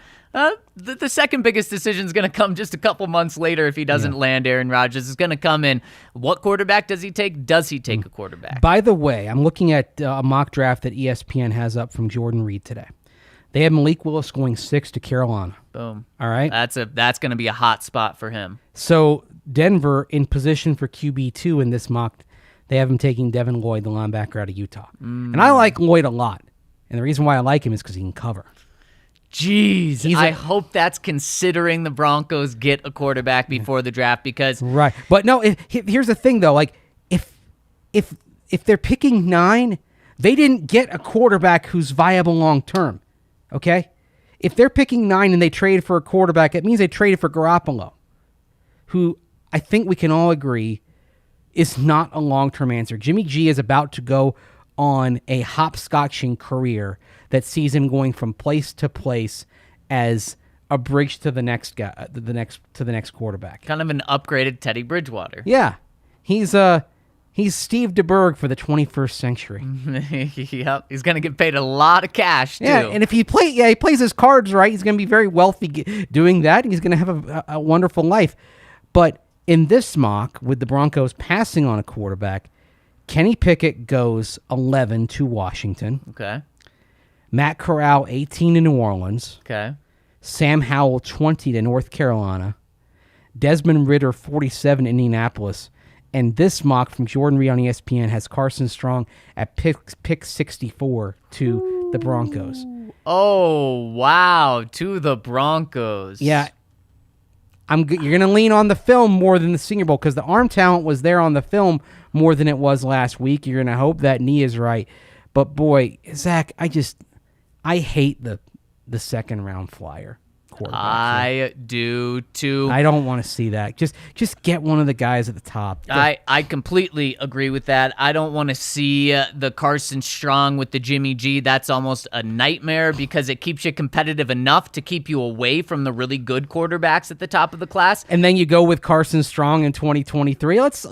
The second biggest decision is going to come just a couple months later if he doesn't land Aaron Rodgers. It's going to come in, what quarterback does he take? Does he take a quarterback? By the way, I'm looking at a mock draft that ESPN has up from Jordan Reed today. They have Malik Willis going 6 to Carolina. Boom. All right? That's going to be a hot spot for him. So Denver in position for QB2 in this mock, they have him taking Devin Lloyd, the linebacker out of Utah. And I like Lloyd a lot. And the reason why I like him is because he can cover. Jeez, I hope that's considering the Broncos get a quarterback before the draft because... Right. But no, here's the thing, though. Like, if they're picking 9, they didn't get a quarterback who's viable long-term, okay? If they're picking 9 and they trade for a quarterback, it means they traded for Garoppolo, who I think we can all agree is not a long-term answer. Jimmy G is about to go on a hopscotching career that sees him going from place to place as a bridge to the next guy, the next quarterback. Kind of an upgraded Teddy Bridgewater. Yeah, he's He's Steve DeBerg for the 21st century. Yep, he's gonna get paid a lot of cash too. Yeah, and if he plays his cards right, he's gonna be very wealthy doing that, and he's gonna have a wonderful life. But in this mock, with the Broncos passing on a quarterback, Kenny Pickett goes 11 to Washington. Okay. Matt Corral 18 to New Orleans. Okay. Sam Howell 20 to North Carolina. Desmond Ridder 47 to Indianapolis. And this mock from Jordan Reed on ESPN has Carson Strong at pick 64 to the Broncos. Oh, wow. To the Broncos. Yeah. You're going to lean on the film more than the Senior Bowl because the arm talent was there on the film more than it was last week. You're going to hope that knee is right. But, boy, Zach, I hate the second round flyer quarterback. I do too. I don't want to see that. Just get one of the guys at the top. I completely agree with that. I don't want to see the Carson Strong with the Jimmy G. That's almost a nightmare because it keeps you competitive enough to keep you away from the really good quarterbacks at the top of the class. And then you go with Carson Strong in 2023. Let's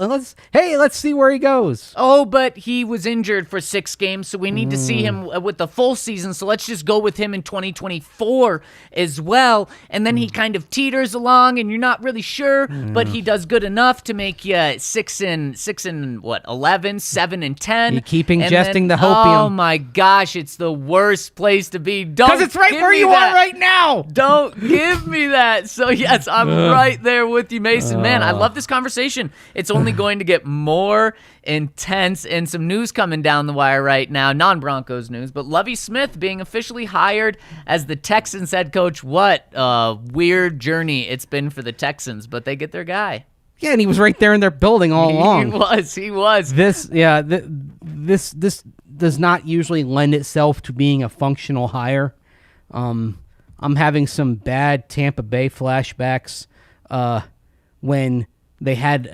see where he goes. Oh, but he was injured for 6 games, so we need to see him with the full season. So let's just go with him in 2024 as well. And then he kind of teeters along, and you're not really sure, but he does good enough to make you 6 and what, 11, 7 and 10. You keep ingesting then, the hopium. Oh my gosh, it's the worst place to be. Because it's right where you are right now. Don't give me that. So yes, I'm right there with you, Mason. Man, I love this conversation. It's only going to get more intense, and some news coming down the wire right now, non-Broncos news, but Lovie Smith being officially hired as the Texans head coach. What a weird journey it's been for the Texans, but they get their guy. Yeah, and he was right there in their building all along. He was. This does not usually lend itself to being a functional hire. I'm having some bad Tampa Bay flashbacks when they had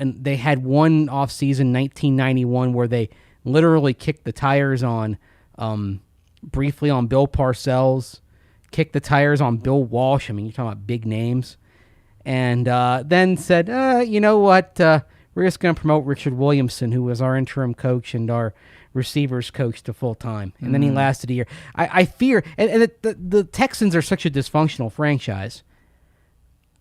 one offseason, 1991, where they literally kicked the tires on briefly on Bill Parcells, kicked the tires on Bill Walsh. I mean, you're talking about big names. And then said, you know what, we're just going to promote Richard Williamson, who was our interim coach and our receivers coach, to full-time. And then he lasted a year. I fear, and the Texans are such a dysfunctional franchise,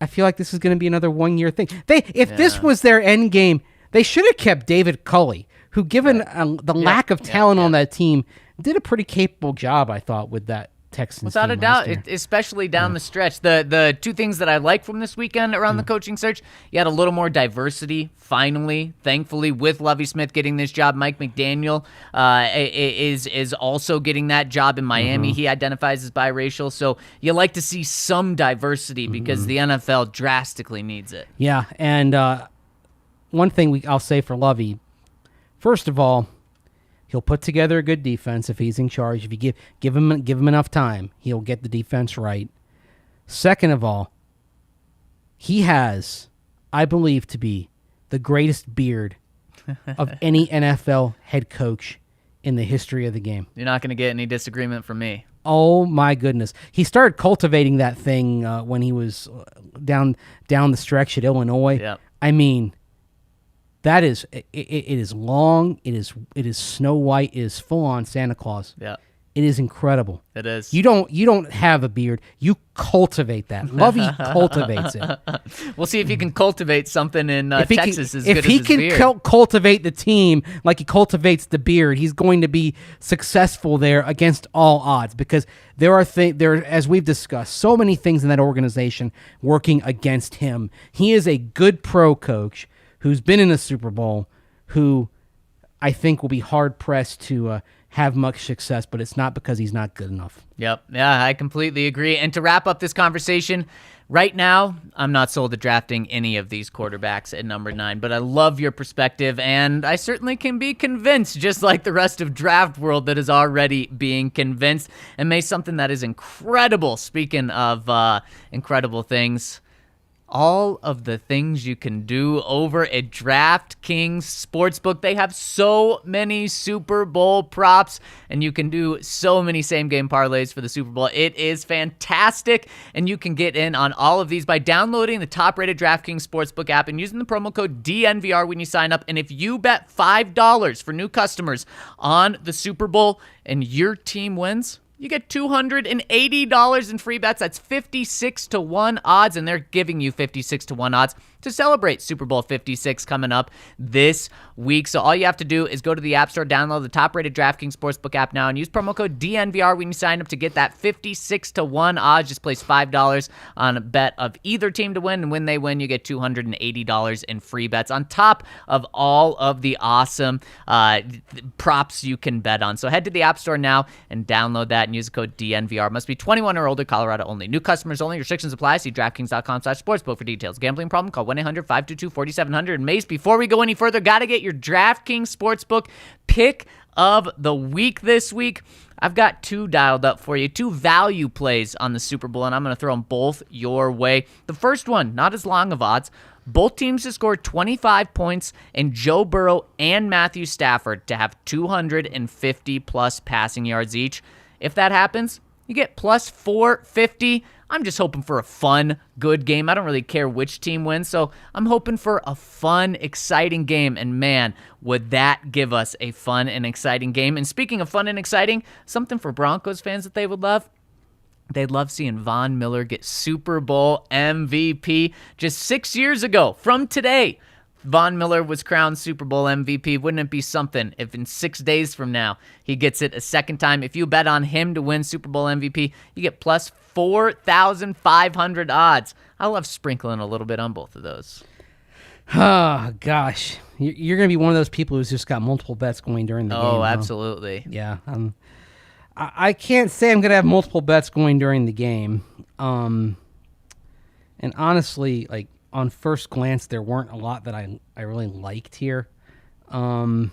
I feel like this is going to be another one-year thing. If this was their end game, they should have kept David Culley, who, given the lack of talent on that team, did a pretty capable job, I thought, with that Texans without team a doubt, last year. especially down the stretch. The two things that I like from this weekend around the coaching search, you had a little more diversity, finally, thankfully, with Lovie Smith getting this job. Mike McDaniel is also getting that job in Miami. He identifies as biracial, so you like to see some diversity because the NFL drastically needs it. Yeah, and one thing I'll say for Lovie, first of all, he'll put together a good defense if he's in charge. If you give him enough time, he'll get the defense right. Second of all, he has, I believe, to be the greatest beard of any NFL head coach in the history of the game. You're not going to get any disagreement from me. Oh my goodness! He started cultivating that thing when he was down the stretch at Illinois. Yep. I mean, that is it is long. It is Snow White. It is full on Santa Claus. Yeah. It is incredible. It is. You don't have a beard. You cultivate that. Lovey cultivates it. We'll see if he can cultivate something in Texas as good as his beard. If he can cultivate the team like he cultivates the beard, he's going to be successful there against all odds, because there are as we've discussed, so many things in that organization working against him. He is a good pro coach who's been in a Super Bowl, who I think will be hard-pressed to have much success, but it's not because he's not good enough. Yep. Yeah, I completely agree. And to wrap up this conversation, right now, I'm not sold to drafting any of these quarterbacks at number 9, but I love your perspective, and I certainly can be convinced, just like the rest of draft world that is already being convinced. And Mase, something that is incredible, speaking of incredible things, all of the things you can do over at DraftKings Sportsbook. They have so many Super Bowl props, and you can do so many same-game parlays for the Super Bowl. It is fantastic, and you can get in on all of these by downloading the top-rated DraftKings Sportsbook app and using the promo code DNVR when you sign up. And if you bet $5 for new customers on the Super Bowl and your team wins, you get $280 in free bets. That's 56 to 1 odds, and they're giving you 56 to 1 odds to celebrate Super Bowl 56 coming up this week. So all you have to do is go to the App Store, download the top-rated DraftKings Sportsbook app now, and use promo code DNVR when you sign up to get that 56 to 1 odds. Just place $5 on a bet of either team to win, and when they win, you get $280 in free bets on top of all of the awesome props you can bet on. So head to the App Store now and download that and use the code DNVR. Must be 21 or older, Colorado only. New customers only. Restrictions apply. See DraftKings.com/sportsbook for details. Gambling problem? Call 1-800-522-4700. And Mase, before we go any further, got to get your DraftKings Sportsbook pick of the week this week. I've got two dialed up for you, two value plays on the Super Bowl, and I'm going to throw them both your way. The first one, not as long of odds. Both teams to score 25 points, and Joe Burrow and Matthew Stafford to have 250-plus passing yards each. If that happens, you get plus 450. I'm just hoping for a fun, good game. I don't really care which team wins, so I'm hoping for a fun, exciting game. And man, would that give us a fun and exciting game. And speaking of fun and exciting, something for Broncos fans that they would love. They'd love seeing Von Miller get Super Bowl MVP. Just 6 years ago from today, Von Miller was crowned Super Bowl MVP. Wouldn't it be something if in 6 days from now he gets it a second time? If you bet on him to win Super Bowl MVP, you get plus 4,500 odds. I love sprinkling a little bit on both of those. Oh, gosh. You're going to be one of those people who's just got multiple bets going during the game. Oh, absolutely. Yeah. I can't say I'm going to have multiple bets going during the game. And honestly, like, on first glance, there weren't a lot that I really liked here. You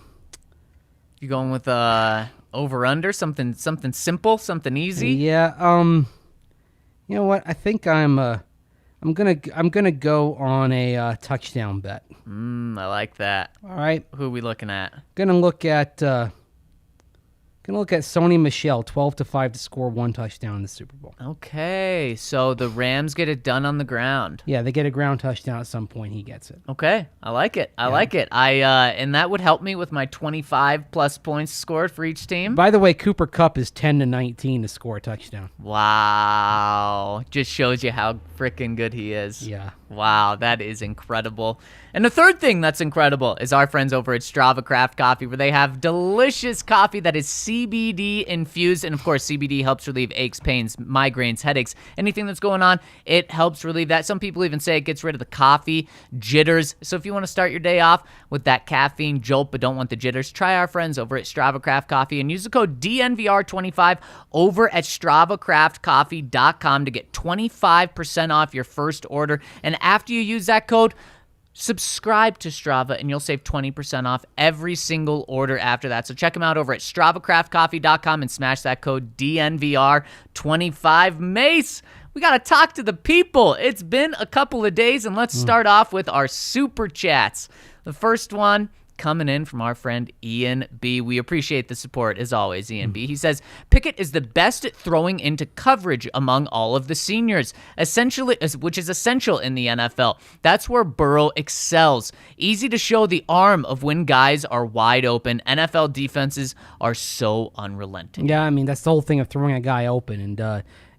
going with over/under, something simple, something easy? Yeah. You know what? I think I'm gonna go on a touchdown bet. I like that. All right. Who are we looking at? Gonna look at Sony Michel, 12-5 to score one touchdown in the Super Bowl. Okay, so the Rams get it done on the ground. Yeah, they get a ground touchdown at some point. He gets it. Okay, I like it. I like it. And that would help me with my 25 plus points scored for each team. By the way, Cooper Kupp is 10-19 to score a touchdown. Wow, just shows you how freaking good he is. Yeah. Wow, that is incredible. And the third thing that's incredible is our friends over at Strava Craft Coffee, where they have delicious coffee that is CBD infused. And of course, CBD helps relieve aches, pains, migraines, headaches, anything that's going on. It helps relieve that. Some people even say it gets rid of the coffee jitters. So if you want to start your day off with that caffeine jolt but don't want the jitters, try our friends over at Strava Craft Coffee and use the code DNVR25 over at StravaCraftCoffee.com to get 25% off your first order. And after you use that code, subscribe to Strava, and you'll save 20% off every single order after that. So check them out over at StravaCraftCoffee.com and smash that code DNVR25. Mase, we got to talk to the people. It's been a couple of days, and let's start off with our Super Chats. The first one coming in from our friend Ian B. We appreciate the support, as always, Ian B. He says, Pickett is the best at throwing into coverage among all of the seniors, which is essential in the NFL. That's where Burrow excels. Easy to show the arm of when guys are wide open. NFL defenses are so unrelenting. Yeah, I mean, that's the whole thing of throwing a guy open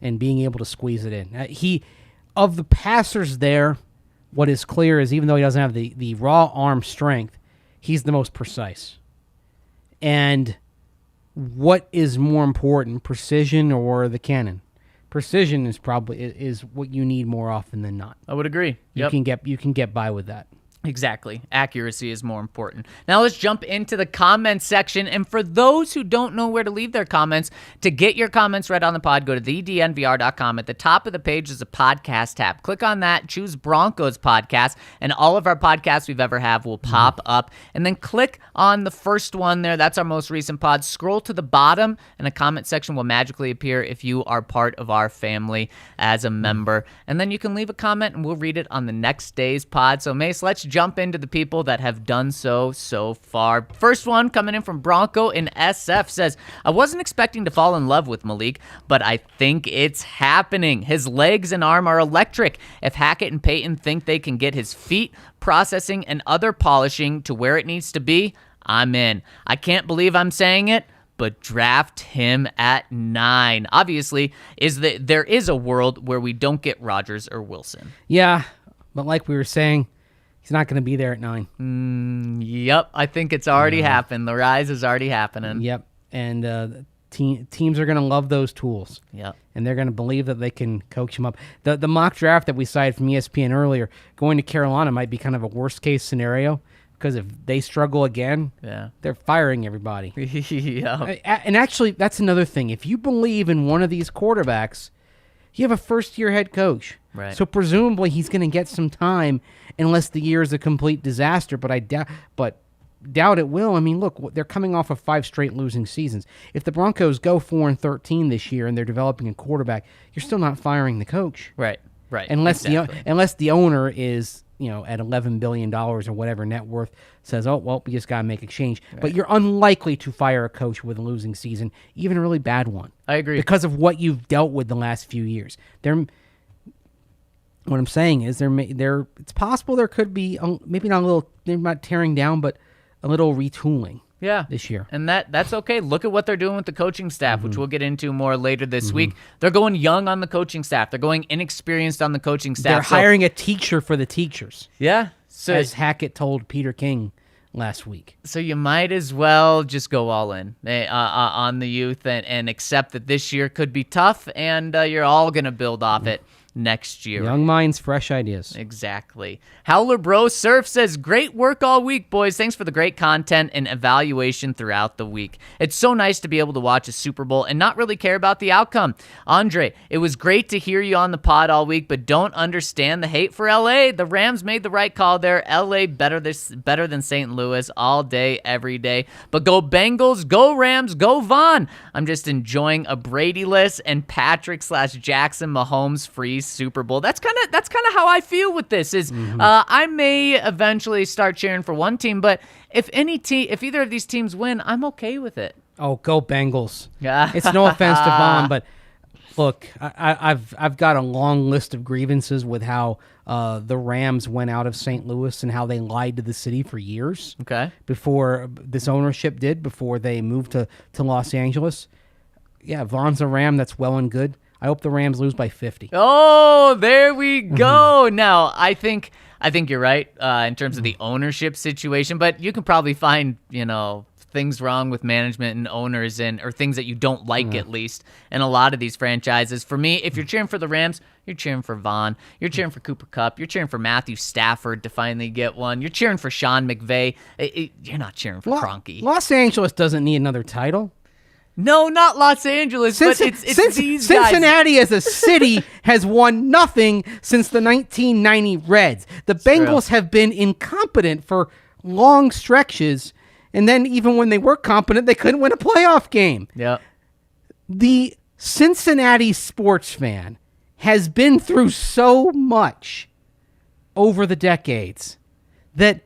and being able to squeeze it in. Of the passers there, what is clear is even though he doesn't have the raw arm strength, he's the most precise. And what is more important, precision or the cannon? Precision is probably is what you need more often than not. I would agree. You can get by with that. Exactly. Accuracy is more important. Now let's jump into the comments section. And for those who don't know where to leave their comments, to get your comments read on the pod, go to thednvr.com. At the top of the page is a podcast tab. Click on that, choose Broncos podcast, and all of our podcasts we've ever have will pop up. And then click on the first one there. That's our most recent pod. Scroll to the bottom, and a comment section will magically appear if you are part of our family as a member. And then you can leave a comment, and we'll read it on the next day's pod. So, Mase, let's jump into the people that have done so far. First one coming in from Bronco in SF says, I wasn't expecting to fall in love with Malik, but I think it's happening. His legs and arm are electric. If Hackett and Paton think they can get his feet, processing, and other polishing to where it needs to be, I'm in. I can't believe I'm saying it, but draft him at 9. Obviously, there is a world where we don't get Rodgers or Wilson. Yeah, but like we were saying, he's not going to be there at 9. Yep, I think it's already happened. The rise is already happening. Yep, and teams are going to love those tools. Yep. And they're going to believe that they can coach him up. The mock draft that we cited from ESPN earlier, going to Carolina might be kind of a worst-case scenario, because if they struggle again, they're firing everybody. Yeah. And actually, that's another thing. If you believe in one of these quarterbacks, you have a first-year head coach. Right. So presumably he's going to get some time, unless the year is a complete disaster. But I doubt it will. I mean, look, they're coming off of 5 straight losing seasons. If the Broncos go 4-13 this year and they're developing a quarterback, you're still not firing the coach. Right. Unless exactly. unless the owner is, at $11 billion or whatever net worth, says, oh, well, we just got to make a change. Right. But you're unlikely to fire a coach with a losing season, even a really bad one. I agree. Because of what you've dealt with the last few years. What I'm saying is it's possible there could be, maybe not tearing down, but a little retooling. This year. And that's okay. Look at what they're doing with the coaching staff, which we'll get into more later this week. They're going young on the coaching staff. They're going inexperienced on the coaching staff. They're hiring a teacher for the teachers. Yeah. So, as Hackett told Peter King last week. So you might as well just go all in on the youth and accept that this year could be tough, and you're all going to build off it next year. Young minds, fresh ideas. Exactly. Howler Bro Surf says, great work all week, boys. Thanks for the great content and evaluation throughout the week. It's so nice to be able to watch a Super Bowl and not really care about the outcome. Andre, it was great to hear you on the pod all week, but don't understand the hate for LA. The Rams made the right call there. LA better than St. Louis all day, every day. But go Bengals, go Rams, go Vaughn. I'm just enjoying a Brady-less and Patrick/Jackson Mahomes free Super Bowl. That's kind of how I feel with this. I may eventually start cheering for one team, but if either of these teams win, I'm okay with it. Oh, go Bengals! Yeah, it's no offense to Vaughn, but look, I've got a long list of grievances with how the Rams went out of St. Louis and how they lied to the city for years. Okay, before this ownership before they moved to Los Angeles. Yeah, Vaughn's a Ram. That's well and good. I hope the Rams lose by 50. Oh, there we go. Now, I think you're right in terms of the ownership situation, but you can probably find, things wrong with management and owners or things that you don't like at least in a lot of these franchises. For me, if you're cheering for the Rams, you're cheering for Vaughn. You're cheering for Cooper Kupp. You're cheering for Matthew Stafford to finally get one. You're cheering for Sean McVay. You're not cheering for Kroenke. Los Angeles doesn't need another title. No, not Los Angeles, but it's these guys. Cincinnati as a city has won nothing since the 1990 Reds. The Bengals have been incompetent for long stretches, and then even when they were competent, they couldn't win a playoff game. Yeah. The Cincinnati sports fan has been through so much over the decades that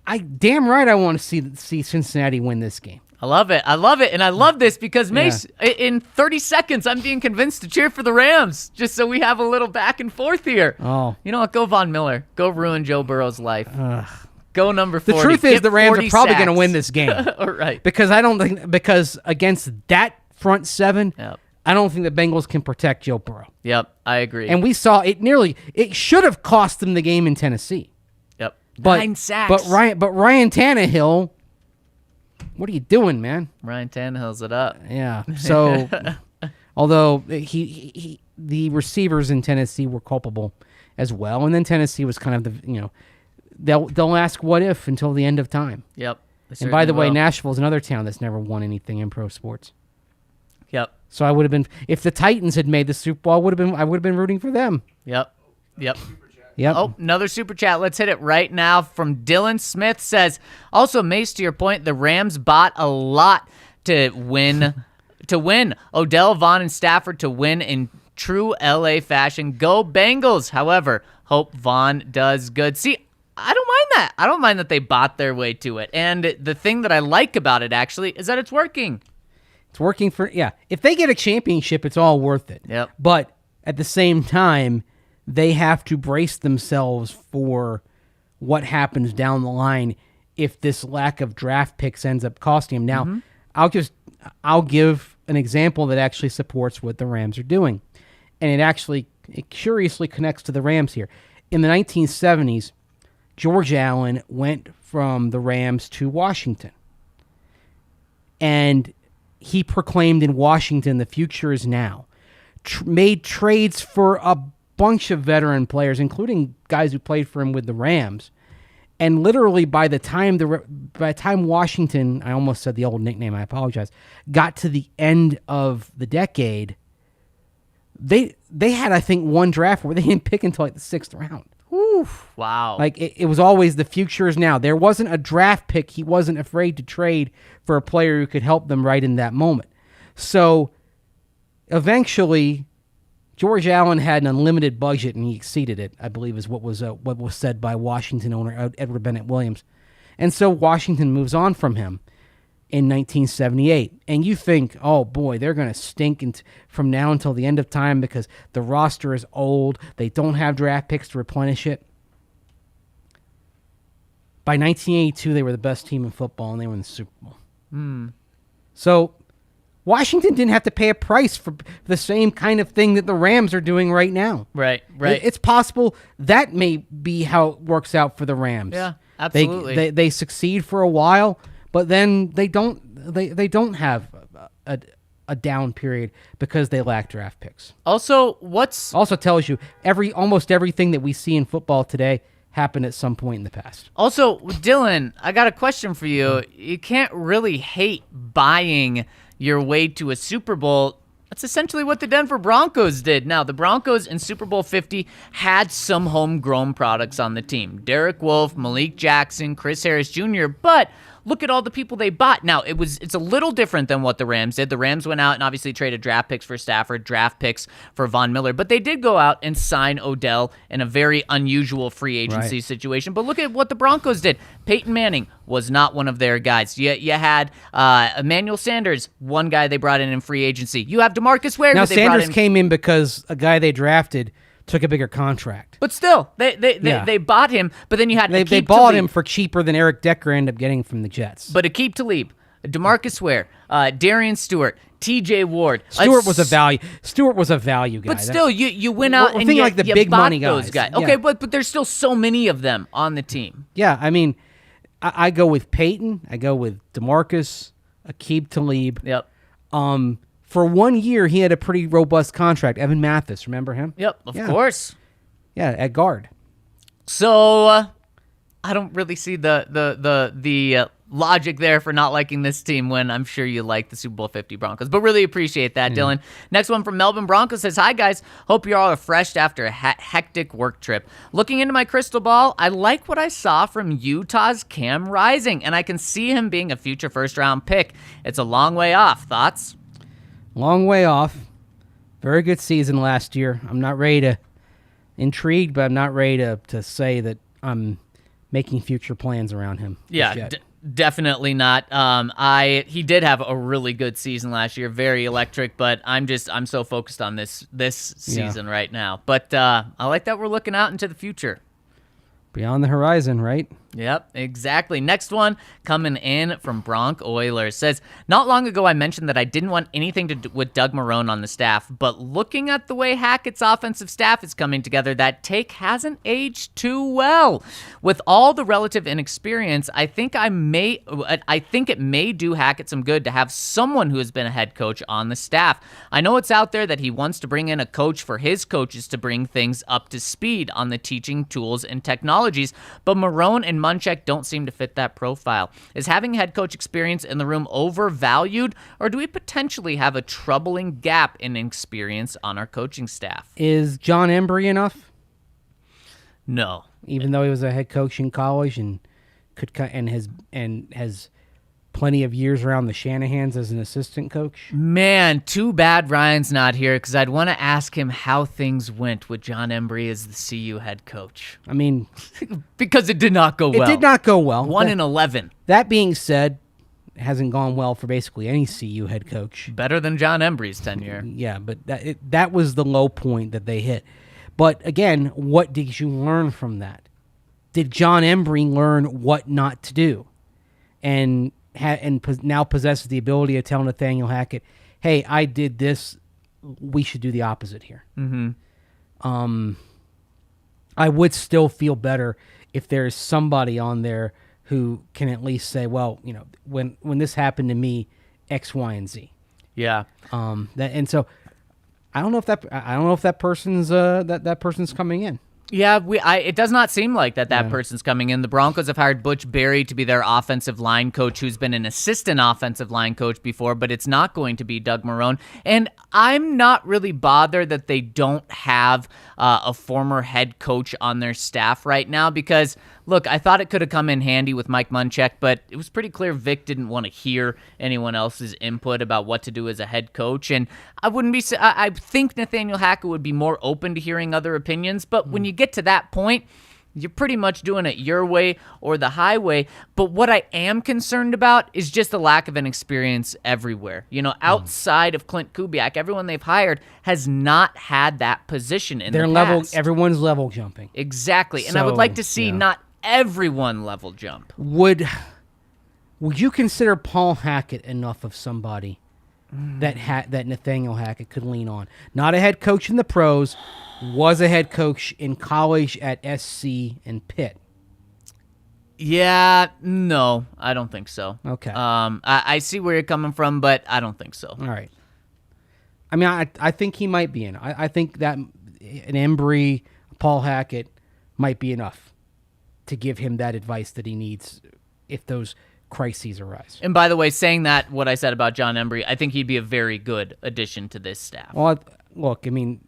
I want to see Cincinnati win this game. I love it. And I love this because, Mase, in 30 seconds, I'm being convinced to cheer for the Rams, just so we have a little back and forth here. Oh. You know what? Go Von Miller. Go ruin Joe Burrow's life. Go number 40. The truth is the Rams are probably going to win this game. All right. Because against that front seven, I don't think the Bengals can protect Joe Burrow. Yep, I agree. And we saw it should have cost them the game in Tennessee. Yep. But, 9 sacks. But Ryan Tannehill, what are you doing, man? Ryan Tannehill's it up. Yeah. So, although the receivers in Tennessee were culpable as well, and then Tennessee was kind of they'll ask what if until the end of time. Yep. And by the way, will. Nashville's another town that's never won anything in pro sports. Yep. So I would have been, if the Titans had made the Super Bowl, I would have been rooting for them. Yep. Yep. Oh, another super chat. Let's hit it right now from Dylan Smith says, also, Mase, to your point, the Rams bought a lot to win. Odell, Vaughn, and Stafford to win in true LA fashion. Go Bengals. However, hope Vaughn does good. See, I don't mind that. I don't mind that they bought their way to it. And the thing that I like about it, actually, is that it's working. It's working if they get a championship, it's all worth it. Yep. But at the same time, they have to brace themselves for what happens down the line if this lack of draft picks ends up costing them. Now, I'll give an example that actually supports what the Rams are doing. And it curiously connects to the Rams here. In the 1970s, George Allen went from the Rams to Washington. And he proclaimed in Washington, the future is now. Made trades for a bunch of veteran players, including guys who played for him with the Rams. And literally by the time Washington, I almost said the old nickname, I apologize, got to the end of the decade, they had, I think, one draft where they didn't pick until like the 6th round. Oof, wow. Like, it was always the future is now. There wasn't a draft pick he wasn't afraid to trade for a player who could help them right in that moment. So, eventually, George Allen had an unlimited budget, and he exceeded it, I believe is what was said by Washington owner Edward Bennett Williams. And so Washington moves on from him in 1978. And you think, oh, boy, they're going to stink from now until the end of time because the roster is old. They don't have draft picks to replenish it. By 1982, they were the best team in football, and they were in the Super Bowl. So Washington didn't have to pay a price for the same kind of thing that the Rams are doing right now. Right. It's possible that may be how it works out for the Rams. Yeah, absolutely. They succeed for a while, but then they don't have a down period because they lack draft picks. Also tells you almost everything that we see in football today happened at some point in the past. Also, Dylan, I got a question for you. You can't really hate buying your way to a Super Bowl. That's essentially what the Denver Broncos did. Now, the Broncos in Super Bowl 50 had some homegrown products on the team. Derek Wolfe, Malik Jackson, Chris Harris Jr., but look at all the people they bought. Now, it's a little different than what the Rams did. The Rams went out and obviously traded draft picks for Stafford, draft picks for Von Miller, but they did go out and sign Odell in a very unusual free agency situation. But look at what the Broncos did. Peyton Manning was not one of their guys. You had Emmanuel Sanders, one guy they brought in free agency. You have DeMarcus Ware. Now, Sanders came in because a guy they drafted took a bigger contract. But still, they bought him, but then you had they bought him for cheaper than Eric Decker ended up getting from the Jets. But Aqib Talib, DeMarcus Ware, Darian Stewart, T.J. Ward. Stewart was a value. Stewart was a value guy. But still, you went out and like the big bought money those guys. Okay, yeah. but there's still so many of them on the team. Yeah, I mean, I go with Peyton. I go with DeMarcus, Aqib Talib. Yep. For 1 year, he had a pretty robust contract. Evan Mathis, remember him? Yep, of course. Yeah, at guard. So I don't really see the logic there for not liking this team when I'm sure you like the Super Bowl 50 Broncos. But really appreciate that, Dylan. Next one from Melbourne Broncos says, hi, guys. Hope you're all refreshed after a hectic work trip. Looking into my crystal ball, I like what I saw from Utah's Cam Rising, and I can see him being a future first-round pick. It's a long way off. Thoughts? Long way off. Very good season last year. I'm not ready to intrigued, but I'm not ready to say that I'm making future plans around him. Yeah, definitely not. He did have a really good season last year, very electric, but I'm so focused on this season right now. But I like that we're looking out into the future. Beyond the horizon, right? Yep, exactly. Next one coming in from Bronc Oilers says, not long ago I mentioned that I didn't want anything to do with Doug Marrone on the staff, but looking at the way Hackett's offensive staff is coming together, that take hasn't aged too well. With all the relative inexperience, I think it may do Hackett some good to have someone who has been a head coach on the staff. I know it's out there that he wants to bring in a coach for his coaches to bring things up to speed on the teaching tools and technologies, but Marrone and Munchak don't seem to fit that profile. Is having head coach experience in the room overvalued, or do we potentially have a troubling gap in experience on our coaching staff? Is John Embry enough? No. Even though he was a head coach in college and has plenty of years around the Shanahans as an assistant coach. Man, too bad Ryan's not here, because I'd want to ask him how things went with John Embry as the CU head coach. I mean, because it did not go well. It did not go well. 1-11. That being said, it hasn't gone well for basically any CU head coach. Better than John Embry's tenure. Yeah, but that was the low point that they hit. But again, what did you learn from that? Did John Embry learn what not to do? And now possesses the ability to tell Nathaniel Hackett, hey, I did this. We should do the opposite here. Mm-hmm. I would still feel better if there's somebody on there who can at least say, well, when this happened to me, X, Y, and Z. Yeah. And so I don't know if that person's that person's coming in. Yeah, it does not seem like that person's coming in. The Broncos have hired Butch Berry to be their offensive line coach, who's been an assistant offensive line coach before, but it's not going to be Doug Marrone. And I'm not really bothered that they don't have a former head coach on their staff right now because, look, I thought it could have come in handy with Mike Munchak, but it was pretty clear Vic didn't want to hear anyone else's input about what to do as a head coach. And I think Nathaniel Hackett would be more open to hearing other opinions, but when you get to that point, you're pretty much doing it your way or the highway. But what I am concerned about is just the lack of an experience everywhere. Outside of Clint Kubiak, everyone they've hired has not had that position in the past. Everyone's level jumping. Exactly. And I would like to see not everyone level jump. Would you consider Paul Hackett enough of somebody that Nathaniel Hackett could lean on? Not a head coach in the pros, was a head coach in college at SC and Pitt. Yeah, no, I don't think so. Okay. I see where you're coming from, but I don't think so. All right. I mean, I think he might be in. I think that an Embry, Paul Hackett might be enough to give him that advice that he needs if those crises arise. And by the way, saying that, what I said about John Embry, I think he'd be a very good addition to this staff. Well, look, I mean,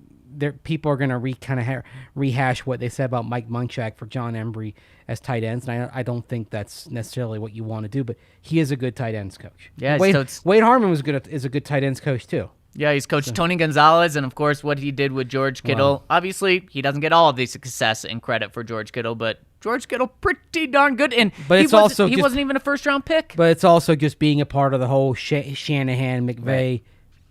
people are going to rehash what they said about Mike Munchak for John Embry as tight ends, and I don't think that's necessarily what you want to do, but he is a good tight ends coach. Yeah, Wade Harmon is a good tight ends coach, too. Yeah, he's coached Tony Gonzalez, and of course what he did with George Kittle. Wow. Obviously, he doesn't get all of the success and credit for George Kittle, but George Kittle pretty darn good. And he wasn't even a first-round pick. But it's also just being a part of the whole Shanahan, McVay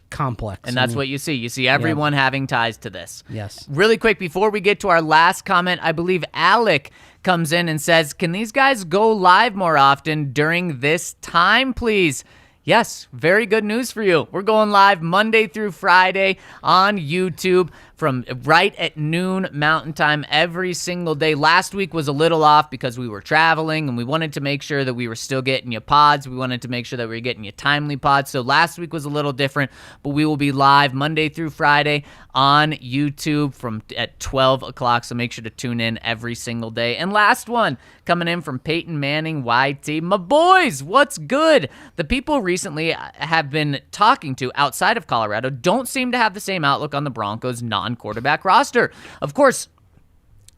complex. And that's what you see. You see everyone having ties to this. Yes. Really quick, before we get to our last comment, I believe Alec comes in and says, can these guys go live more often during this time, please? Yes, very good news for you. We're going live Monday through Friday on YouTube from right at noon Mountain Time every single day. Last week was a little off because we were traveling and we wanted to make sure that we were still getting you pods. We wanted to make sure that we were getting you timely pods. So last week was a little different, but we will be live Monday through Friday on YouTube at 12 o'clock. So make sure to tune in every single day. And last one coming in from Peyton Manning, YT. My boys, what's good? The people recently have been talking to outside of Colorado don't seem to have the same outlook on the Broncos non-quarterback roster. Of course,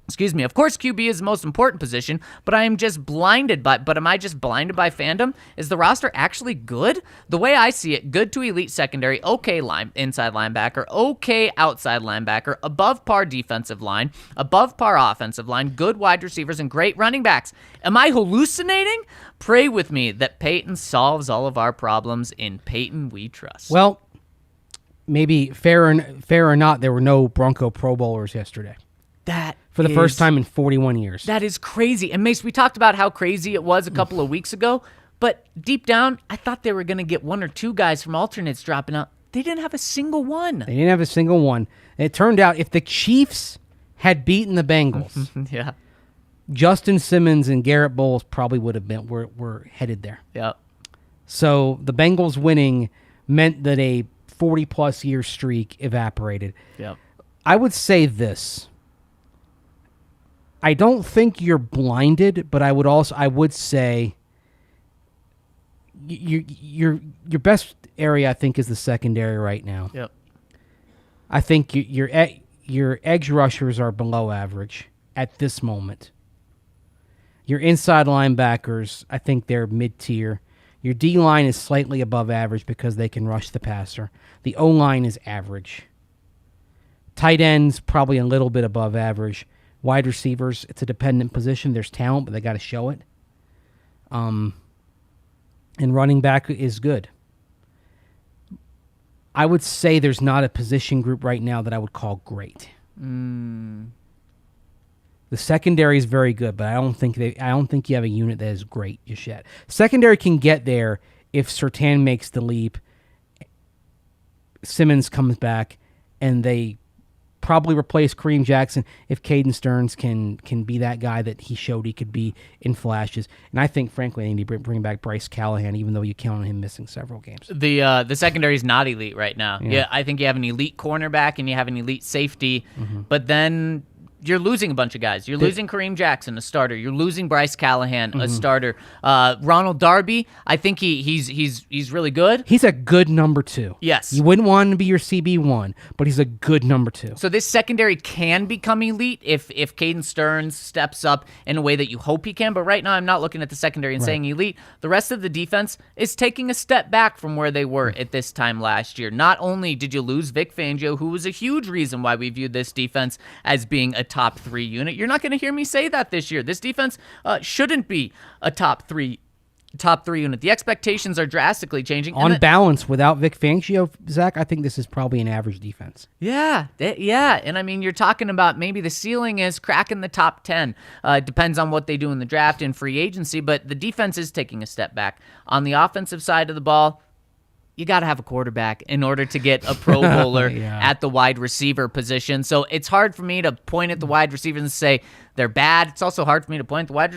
QB is the most important position, but am I just blinded by fandom? Is the roster actually good? The way I see it, good to elite secondary, okay inside linebacker, okay outside linebacker, above par defensive line, above par offensive line, good wide receivers, and great running backs. Am I hallucinating? Pray with me that Peyton solves all of our problems. In Peyton we trust. Well, maybe fair or not, there were no Bronco Pro Bowlers yesterday. for the first time in 41 years. That is crazy. And Mase, we talked about how crazy it was a couple of weeks ago, but deep down, I thought they were going to get one or two guys from alternates dropping out. They didn't have a single one. They didn't have a single one. And it turned out if the Chiefs had beaten the Bengals, Yeah. Justin Simmons and Garrett Bowles probably would have been were headed there. Yep. So the Bengals winning meant that a 40-plus year streak evaporated. Yep. I would say this. I don't think you're blinded, but I would say your best area I think is the secondary right now. Yep. I think your edge rushers are below average at this moment. Your inside linebackers, I think they're mid-tier. Your D-line is slightly above average because they can rush the passer. The O-line is average. Tight ends, probably a little bit above average. Wide receivers, it's a dependent position. There's talent, but they got to show it. And running back is good. I would say there's not a position group right now that I would call great. The secondary is very good, but I don't think you have a unit that is great just yet. Secondary can get there if Surtain makes the leap, Simmons comes back, and they probably replace Kareem Jackson if Caden Stearns can be that guy that he showed he could be in flashes. And I think, frankly, they need to bring back Bryce Callahan, even though you count on him missing several games. The secondary is not elite right now. Yeah, I think you have an elite cornerback and you have an elite safety, but then you're losing a bunch of guys. You're losing Kareem Jackson, a starter. You're losing Bryce Callahan, a starter. Ronald Darby, I think he's really good. He's a good number 2. Yes. You wouldn't want him to be your CB1, but he's a good number 2. So this secondary can become elite if Caden Stearns steps up in a way that you hope he can. But right now, I'm not looking at the secondary and saying elite. The rest of the defense is taking a step back from where they were at this time last year. Not only did you lose Vic Fangio, who was a huge reason why we viewed this defense as being a top 3 unit. You're not going to hear me say that this year. This defense shouldn't be a top three unit. The expectations are drastically changing. On balance, without Vic Fangio, Zach, I think this is probably an average defense. Yeah. And I mean, you're talking about maybe the ceiling is cracking the top 10. Depends on what they do in the draft and free agency, but the defense is taking a step back. On the offensive side of the ball, you got to have a quarterback in order to get a Pro Bowler at the wide receiver position. So it's hard for me to point at the wide receivers and say they're bad. It's also hard for me to point at the wide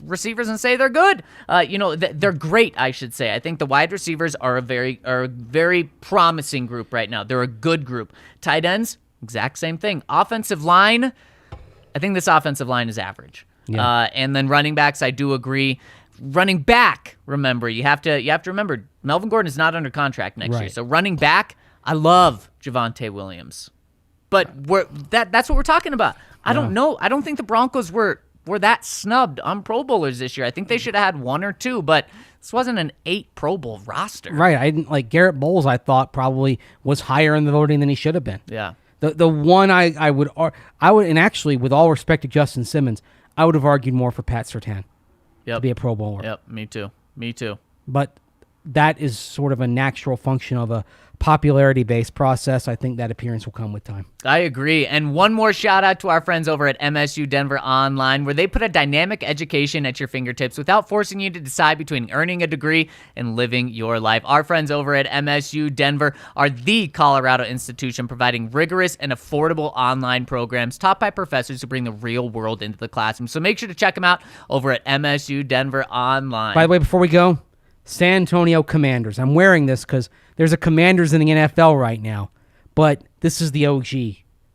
receivers and say they're good. They're great, I should say. I think the wide receivers are a very promising group right now. They're a good group. Tight ends, exact same thing. Offensive line, I think this offensive line is average. Yeah. And then running backs, I do agree. Running back, remember, you have to remember, Melvin Gordon is not under contract next year. So running back, I love Javonte Williams. But that's what we're talking about. I don't know. I don't think the Broncos were that snubbed on Pro Bowlers this year. I think they should have had 1 or 2, but this wasn't an 8 Pro Bowl roster. Right. I didn't like Garrett Bowles, I thought probably was higher in the voting than he should have been. Yeah. The one I would, and actually with all respect to Justin Simmons, I would have argued more for Pat Surtain. To be a Pro Bowler. Yep, me too. But that is sort of a natural function of a popularity-based process. I think that appearance will come with time. I agree. And one more shout-out to our friends over at MSU Denver Online, where they put a dynamic education at your fingertips without forcing you to decide between earning a degree and living your life. Our friends over at MSU Denver are the Colorado institution providing rigorous and affordable online programs taught by professors who bring the real world into the classroom. So make sure to check them out over at MSU Denver Online. By the way, before we go, San Antonio Commanders. I'm wearing this because there's a Commanders in the NFL right now, but this is the OG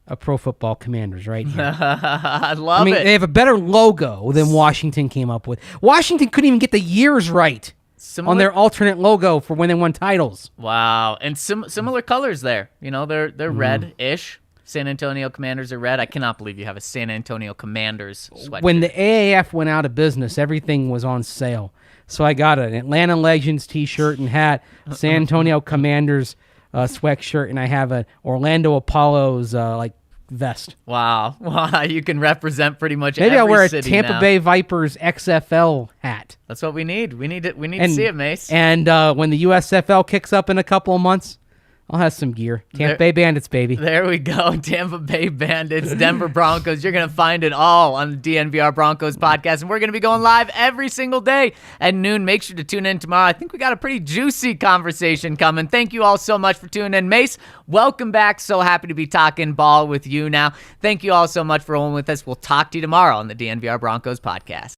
of Pro Football Commanders right here. I love it. They have a better logo than Washington came up with. Washington couldn't even get the years right on their alternate logo for when they won titles. Wow. And similar colors there. You know, they're red-ish. San Antonio Commanders are red. I cannot believe you have a San Antonio Commanders sweatshirt. When the AAF went out of business, everything was on sale. So I got an Atlanta Legends t-shirt and hat, San Antonio Commanders sweatshirt, and I have an Orlando Apollos vest. Wow. You can represent pretty much Maybe every I'll wear a city Tampa now. Bay Vipers XFL hat. That's what we need. We need to see it, Mase. And when the USFL kicks up in a couple of months, I'll have some gear. Tampa Bay Bandits, baby. There we go. Tampa Bay Bandits, Denver Broncos. You're going to find it all on the DNVR Broncos podcast. And we're going to be going live every single day at noon. Make sure to tune in tomorrow. I think we got a pretty juicy conversation coming. Thank you all so much for tuning in. Mase, welcome back. So happy to be talking ball with you now. Thank you all so much for rolling with us. We'll talk to you tomorrow on the DNVR Broncos podcast.